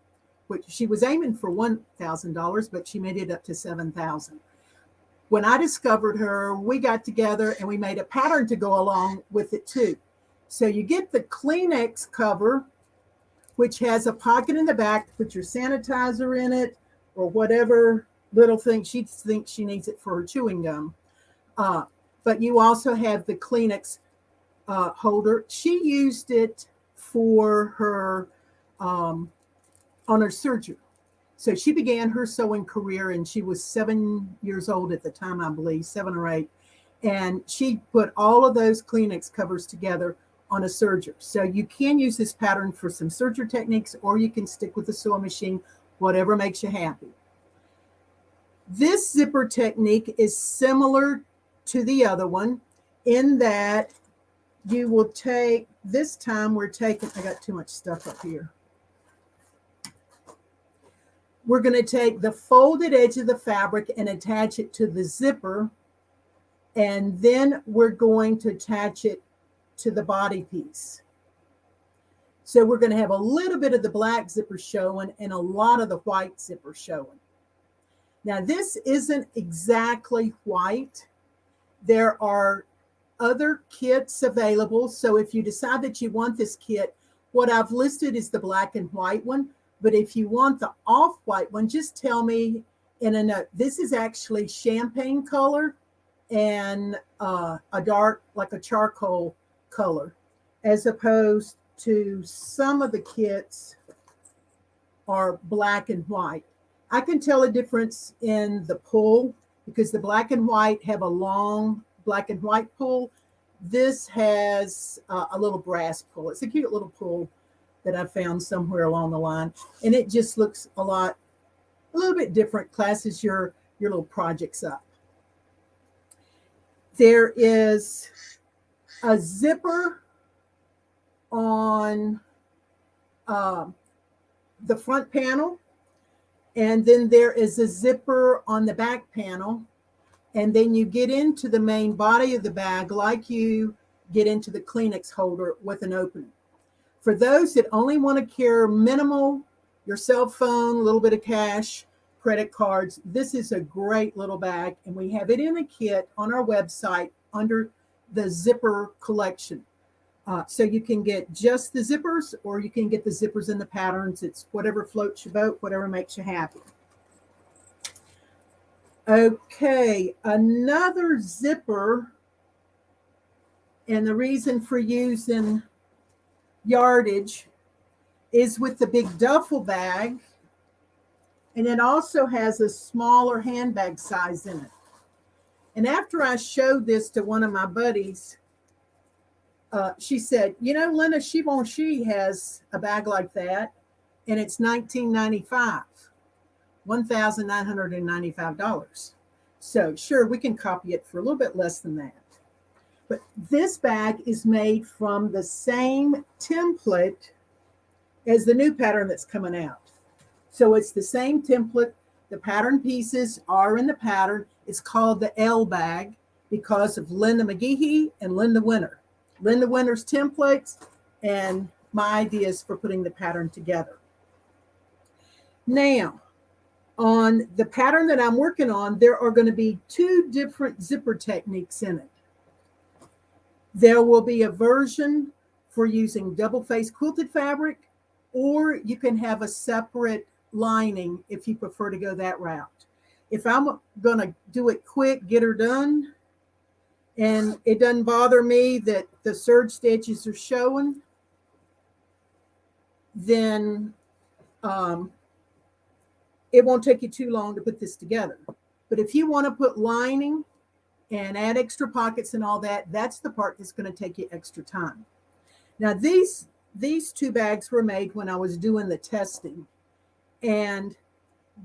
which she was aiming for $1,000, but she made it up to $7,000. When I discovered her, we got together and we made a pattern to go along with it too. So you get the Kleenex cover, which has a pocket in the back to put your sanitizer in it or whatever little thing she thinks she needs it for her chewing gum. But you also have the Kleenex holder. She used it for her on her surgery. So she began her sewing career and she was 7 years old at the time, I believe, 7 or 8. And she put all of those Kleenex covers together on a serger. So you can use this pattern for some serger techniques, or you can stick with the sewing machine, whatever makes you happy. This zipper technique is similar to the other one in that you will take, this time we're taking, I got too much stuff up here. We're going to take the folded edge of the fabric and attach it to the zipper. And then we're going to attach it to the body piece. So we're going to have a little bit of the black zipper showing and a lot of the white zipper showing. Now this isn't exactly white. There are other kits available. So if you decide that you want this kit, what I've listed is the black and white one. But if you want the off-white one, just tell me in a note. This is actually champagne color and a dark, like a charcoal color, as opposed to some of the kits are black and white. I can tell a difference in the pull because the black and white have a long black and white pull. This has a little brass pull. It's a cute little pull that I found somewhere along the line. And it just looks a little bit different, classes your little projects up. There is a zipper on the front panel. And then there is a zipper on the back panel. And then you get into the main body of the bag like you get into the Kleenex holder with an opening. For those that only want to carry minimal, your cell phone, a little bit of cash, credit cards, this is a great little bag. And we have it in a kit on our website under the zipper collection. So you can get just the zippers or you can get the zippers and the patterns. It's whatever floats your boat, whatever makes you happy. Okay, another zipper, and the reason for using yardage is with the big duffel bag, and it also has a smaller handbag size in it. And after I showed this to one of my buddies, she said, you know, Linda, she has a bag like that. and it's $19.95, $1,995. So sure, we can copy it for a little bit less than that. But this bag is made from the same template as the new pattern that's coming out. So it's the same template. The pattern pieces are in the pattern. It's called the L bag because of Linda McGehee and Linda Winter. Linda Winter's templates and my ideas for putting the pattern together. Now, on the pattern that I'm working on, there are going to be two different zipper techniques in it. There will be a version for using double-faced quilted fabric, or you can have a separate lining if you prefer to go that route. If I'm going to do it quick, get her done, and it doesn't bother me that the serge stitches are showing, then it won't take you too long to put this together. But if you want to put lining and add extra pockets and all that, that's the part that's going to take you extra time. Now, these two bags were made when I was doing the testing. And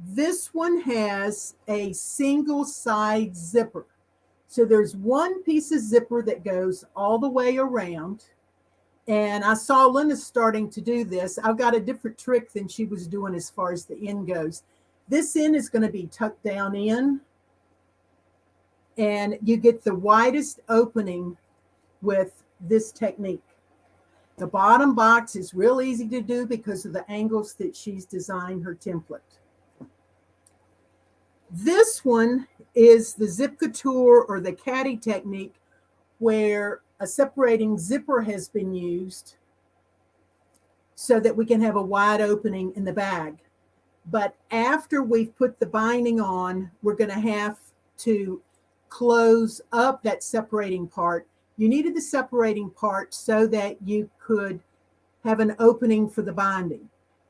this one has a single side zipper. So there's one piece of zipper that goes all the way around. And I saw Linda starting to do this. I've got a different trick than she was doing as far as the end goes. This end is going to be tucked down in. And you get the widest opening with this technique. The bottom box is real easy to do because of the angles that she's designed her template. This one is the zip couture or the caddy technique, where a separating zipper has been used so that we can have a wide opening in the bag. But after we've put the binding on, we're going to have to close up that separating part. You needed the separating part so that you could have an opening for the binding.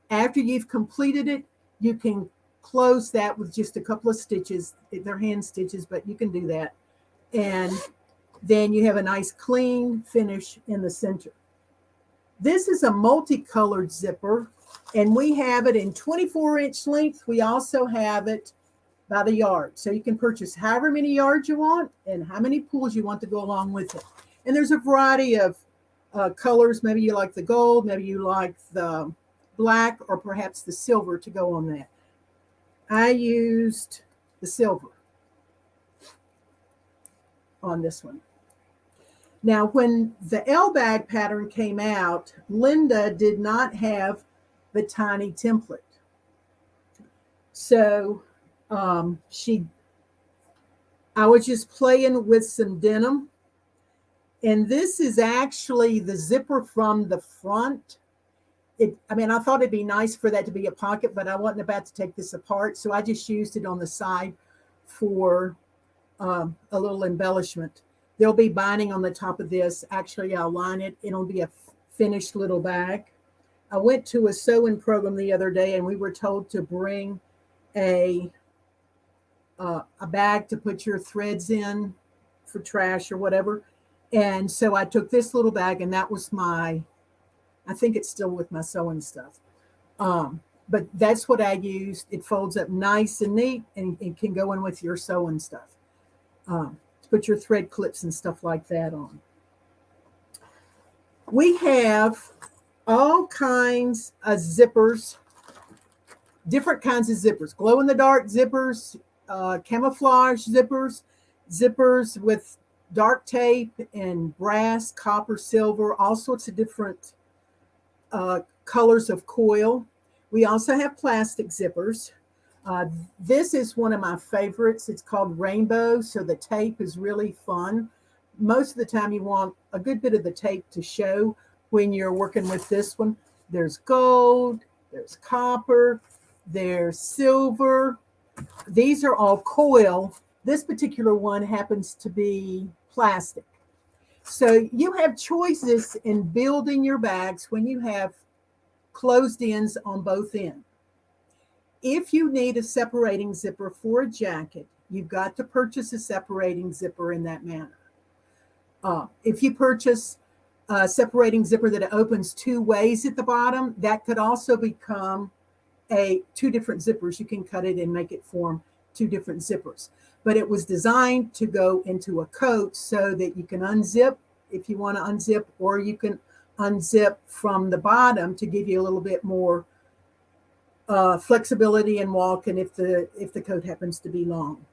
After you've completed it, you can close that with just a couple of stitches. They're hand stitches, but you can do that. And then you have a nice clean finish in the center. This is a multicolored zipper, and we have it in 24-inch length. We also have it by the yard. So you can purchase however many yards you want and how many pulls you want to go along with it. And there's a variety of colors. Maybe you like the gold, maybe you like the black, or perhaps the silver to go on that. I used the silver on this one. Now, when the L bag pattern came out, Linda did not have the tiny template. So I was just playing with some denim. And this is actually the zipper from the front. I thought it'd be nice for that to be a pocket, but I wasn't about to take this apart. So I just used it on the side for a little embellishment. There'll be binding on the top of this. Actually, I'll line it. It'll be a finished little bag. I went to a sewing program the other day, and we were told to bring a bag to put your threads in for trash or whatever. And so I took this little bag, and that was I think it's still with my sewing stuff. But that's what I used. It folds up nice and neat, and it can go in with your sewing stuff. To put your thread clips and stuff like that on. We have all kinds of zippers, different kinds of zippers, glow-in-the-dark zippers, camouflage zippers, zippers with dark tape and brass, copper, silver, all sorts of different colors of coil. We also have plastic zippers. This is one of my favorites. It's called Rainbow, so the tape is really fun. Most of the time you want a good bit of the tape to show when you're working with this one. There's gold, there's copper, there's silver. These are all coil. This particular one happens to be plastic. So you have choices in building your bags when you have closed ends on both ends. If you need a separating zipper for a jacket, you've got to purchase a separating zipper in that manner. If you purchase separating zipper that opens two ways at the bottom. That could also become two different zippers. You can cut it and make it form two different zippers. But it was designed to go into a coat so that you can unzip if you want to unzip, or you can unzip from the bottom to give you a little bit more flexibility and walking if the coat happens to be long.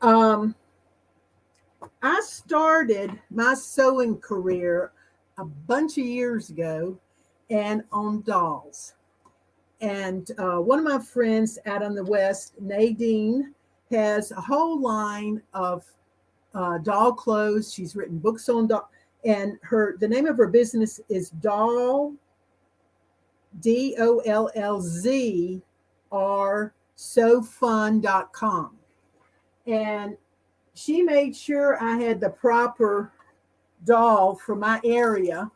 I started my sewing career a bunch of years ago and on dolls. And one of my friends out on the West, Nadine, has a whole line of doll clothes. She's written books on doll, and the name of her business is Doll, DOLLZ, or SewFun.com. And she made sure I had the proper doll for my area.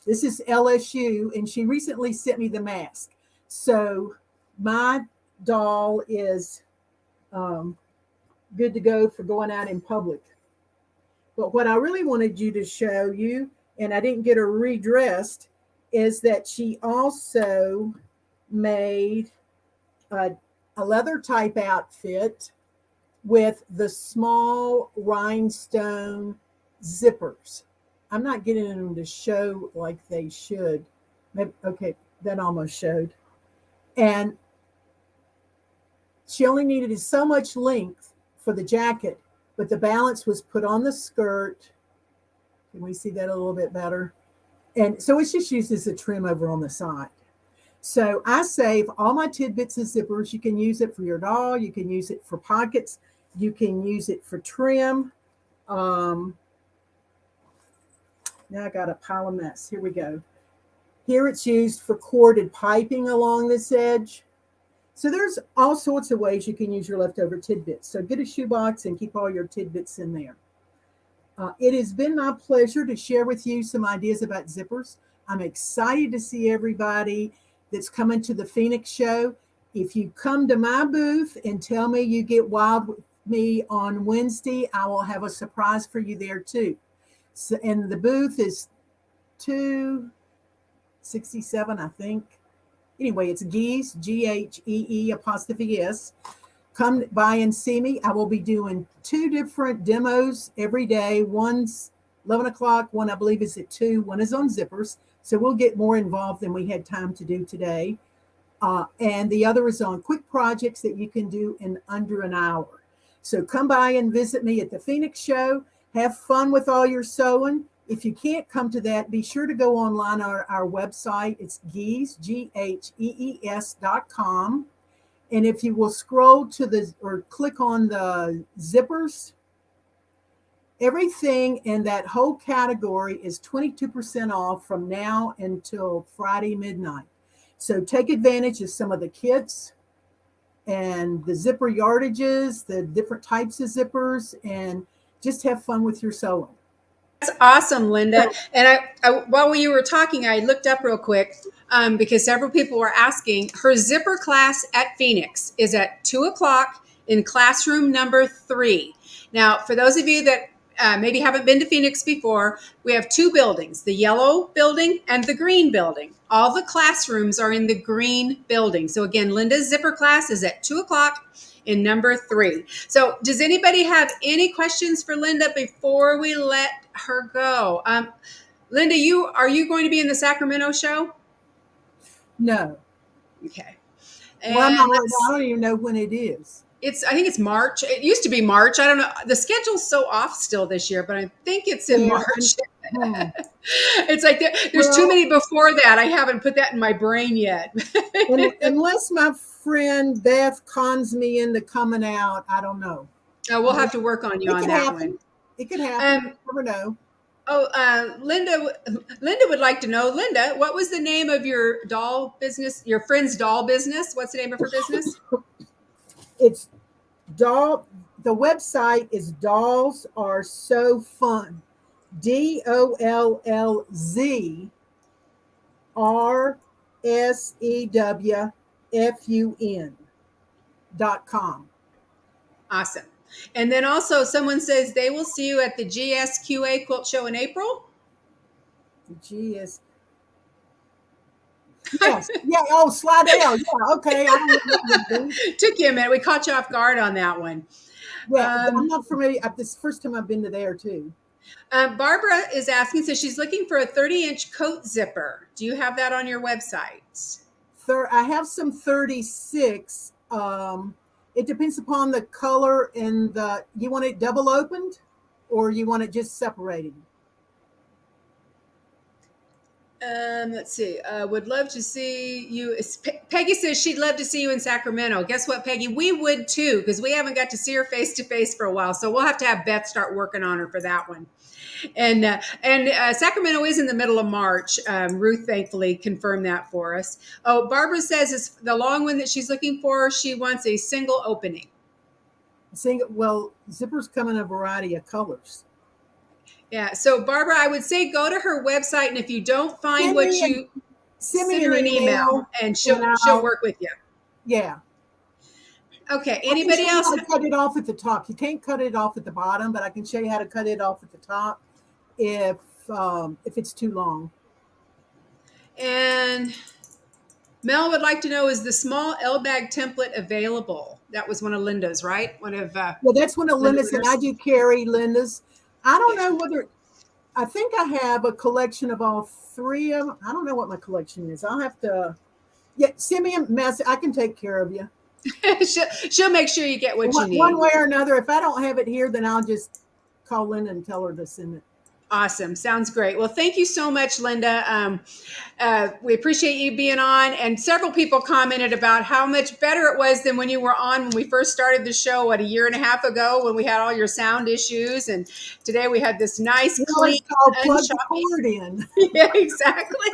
This is LSU, and she recently sent me the mask. So my doll is good to go for going out in public. But what I really wanted you to show you, and I didn't get her redressed, is that she also made a leather type outfit with the small rhinestone zippers. I'm not getting them to show like they should. Maybe, okay, that almost showed. And she only needed so much length for the jacket, but the balance was put on the skirt. Can we see that a little bit better? And so it's just used as a trim over on the side. So I save all my tidbits and zippers. You can use it for your doll. You can use it for pockets. You can use it for trim. Now I got a pile of mess. Here we go. Here it's used for corded piping along this edge. So there's all sorts of ways you can use your leftover tidbits. So get a shoebox and keep all your tidbits in there. It has been my pleasure to share with you some ideas about zippers. I'm excited to see everybody that's coming to the Phoenix show. If you come to my booth and tell me you get wild with me on Wednesday, I will have a surprise for you there too. So, and the booth is 267, I think. Anyway, it's Gees, GHEE''S. Come by and see me. I will be doing 2 different demos every day. One's 11 o'clock, one I believe is at 2, one is on zippers. So we'll get more involved than we had time to do today. And the other is on quick projects that you can do in under an hour. So come by and visit me at the Phoenix show. Have fun with all your sewing. If you can't come to that, be sure to go online on our website. It's Gees, GHEES.com. And if you will scroll to or click on the zippers, everything in that whole category is 22% off from now until Friday midnight. So take advantage of some of the kits and the zipper yardages, the different types of zippers, and just have fun with your sewing. That's awesome, Linda. And I while you were talking, I looked up real quick because several people were asking. Her zipper class at Phoenix is at 2 o'clock in classroom number 3. Now, for those of you that maybe haven't been to Phoenix before, we have 2 buildings, the yellow building and the green building. All the classrooms are in the green building. So again, Linda's zipper class is at 2 o'clock in number 3. So does anybody have any questions for Linda before we let her go? Linda, are you going to be in the Sacramento show? No. Okay. Well, I don't even know when it is. I think it's March. It used to be March. I don't know. The schedule's so off still this year, but I think it's in March. It's like there's too many before that. I haven't put that in my brain yet. Unless my friend Beth cons me into coming out, I don't know. We'll have to work on you on that one. It could happen. Never know. Linda would like to know, Linda, what was the name of your doll business, your friend's doll business? What's the name of her business? It's the website is Dolls Are So Fun. DOLLZRSEWFUN.com. Awesome. And then also someone says they will see you at the GSQA Quilt Show in April. The G is. Yes. Yeah. Oh, Slidell. Yeah. Okay. I don't know what that would be. Took you a minute. We caught you off guard on that one. Yeah. I'm not familiar. This is the first time I've been to there too. Barbara is asking, so she's looking for a 30-inch coat zipper. Do you have that on your website? I have some 36. It depends upon the color and you want it double opened or you want it just separated? Let's see. Would love to see you. Peggy says she'd love to see you in Sacramento. Guess what, Peggy? We would too, because we haven't got to see her face to face for a while. So we'll have to have Beth start working on her for that one. And Sacramento is in the middle of March. Ruth thankfully confirmed that for us. Oh, Barbara says it's the long one that she's looking for. She wants a single opening. Well, zippers come in a variety of colors. Yeah. So Barbara, I would say go to her website, and if you don't find what you send her an email, and she'll work with you. Yeah. Okay. Anybody else? I can cut it off at the top. You can't cut it off at the bottom, but I can show you how to cut it off at the top if it's too long. And Mel would like to know, is the small L bag template available? That was one of Linda's, right? One of well, that's one of Linda's, and I do carry Linda's. I don't know whether I think I have a collection of all three of them. I don't know what my collection is. I'll have to send me a message. I can take care of you. she'll make sure you get what you need. One way or another. If I don't have it here, then I'll just call Linda and tell her to send it. Awesome. Sounds great. Well, thank you so much, Linda. We appreciate you being on. And several people commented about how much better it was than when you were on when we first started the show, a year and a half ago, when we had all your sound issues. And today we had this nice, clean, plug the cord in. Yeah, exactly.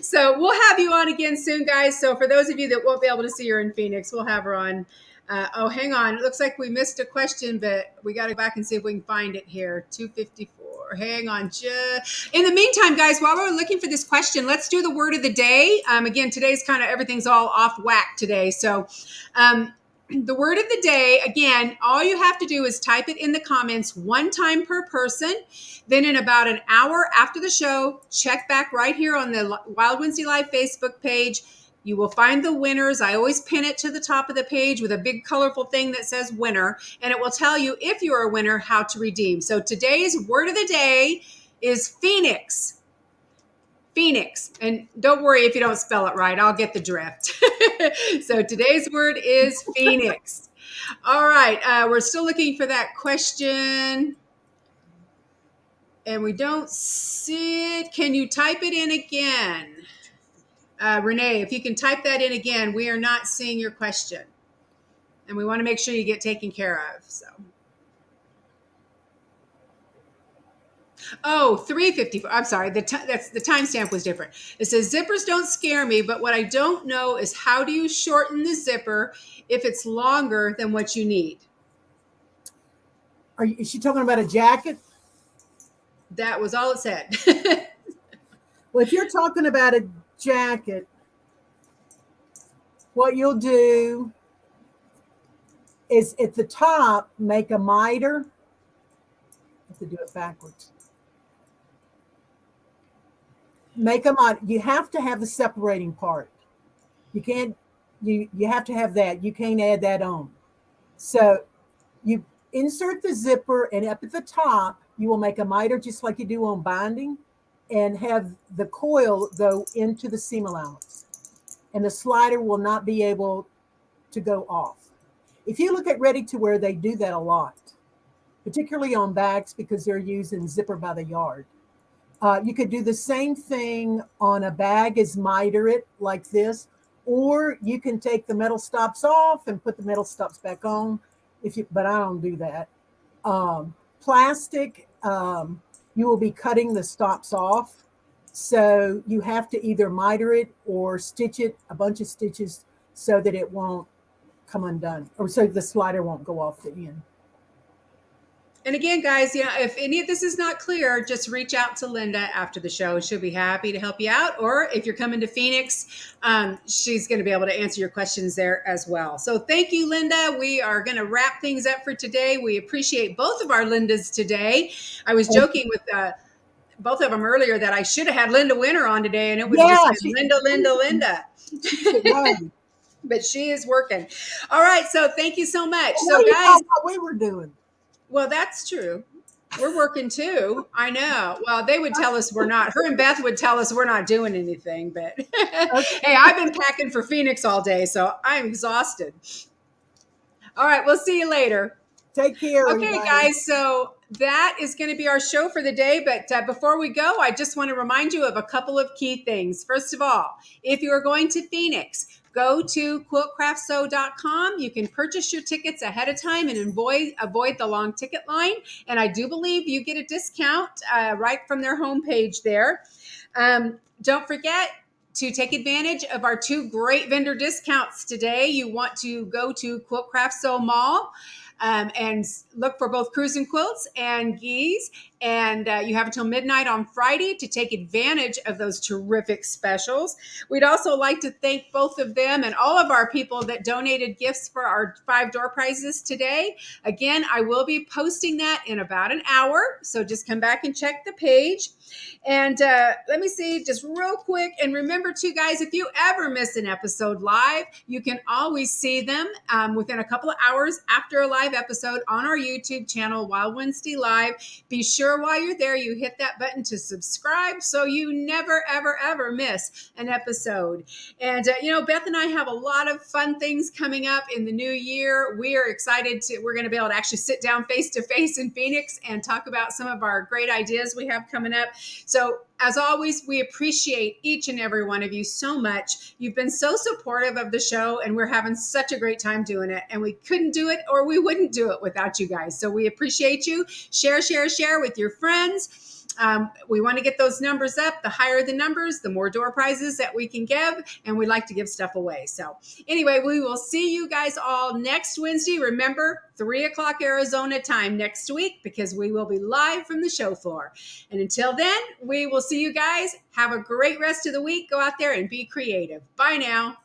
So we'll have you on again soon, guys. So for those of you that won't be able to see her in Phoenix, we'll have her on. Hang on. It looks like we missed a question, but we got to go back and see if we can find it here. 254. Hang on. In the meantime, guys, while we're looking for this question, let's do the word of the day. Again, today's kind of everything's all off whack today. So the word of the day, again, all you have to do is type it in the comments one time per person. Then in about an hour after the show, check back right here on the Wild Wednesday Live Facebook page. You will find the winners. I always pin it to the top of the page with a big colorful thing that says winner, and it will tell you if you're a winner how to redeem. So today's word of the day is Phoenix. Phoenix. And don't worry if you don't spell it right. I'll get the drift. So today's word is Phoenix. All right. We're still looking for that question. And we don't see it. Can you type it in again? Renee, if you can type that in again, we are not seeing your question. And we want to make sure you get taken care of. So. Oh, 354. I'm sorry. That's the timestamp was different. It says zippers don't scare me, but what I don't know is how do you shorten the zipper if it's longer than what you need? Is she talking about a jacket? That was all it said. Well, if you're talking about a jacket, what you'll do is at the top make a miter. I have to do it backwards. Make a miter. You have to have the separating part. You can't. You have to have that. You can't add that on. So you insert the zipper, and up at the top you will make a miter just like you do on binding, and have the coil go into the seam allowance, and the slider will not be able to go off. If you look at ready to wear, they do that a lot, particularly on bags because they're using zipper by the yard. You could do the same thing on a bag as miter it like this, or you can take the metal stops off and put the metal stops back on. But I don't do that. Plastic, you will be cutting the stops off. So you have to either miter it or stitch it a bunch of stitches so that it won't come undone, or so the slider won't go off the end. And again, guys, if any of this is not clear, just reach out to Linda after the show. She'll be happy to help you out. Or if you're coming to Phoenix, she's going to be able to answer your questions there as well. So thank you, Linda. We are going to wrap things up for today. We appreciate both of our Lindas today. I was joking with both of them earlier that I should have had Linda Winter on today, and it was Yeah, just been Linda. it was. But she is working. All right, so thank you so much. What So do you guys, thought what we were doing? well, that's true. We're working too. I know. Well, they would tell us we're not. Her and Beth would tell us we're not doing anything. But hey, I've been packing for Phoenix all day, so I'm exhausted. All right, we'll see you later. Take care, Okay, everybody. guys, so that is going to be our show for the day. But before we go, I just want to remind you of a couple of key things. First of all, if you are going to Phoenix, go to quiltcraftsew.com. You can purchase your tickets ahead of time and avoid the long ticket line. And I do believe you get a discount right from their homepage there. Don't forget to take advantage of our 2 great vendor discounts today. You want to go to Quilt Craft Sew Mall and look for both Kruusn quilts and geese. And you have until midnight on Friday to take advantage of those terrific specials. We'd also like to thank both of them and all of our people that donated gifts for our 5 door prizes today. Again, I will be posting that in about an hour. So just come back and check the page. And let me see, just real quick. And remember, too, guys, if you ever miss an episode live, you can always see them within a couple of hours after a live episode on our YouTube channel, Wild Wednesday Live. Be sure while you're there, you hit that button to subscribe so you never, ever, ever miss an episode. And, Beth and I have a lot of fun things coming up in the new year. We are excited we're going to be able to actually sit down face to face in Phoenix and talk about some of our great ideas we have coming up. So as always, we appreciate each and every one of you so much. You've been so supportive of the show, and we're having such a great time doing it. And we couldn't do it, or we wouldn't do it without you guys. So we appreciate you. Share with your friends. We want to get those numbers up. The higher the numbers, the more door prizes that we can give, and we like to give stuff away. So anyway, we will see you guys all next Wednesday. Remember, 3:00 Arizona time next week, because we will be live from the show floor. And until then, we will see you guys. Have a great rest of the week. Go out there and be creative. Bye now.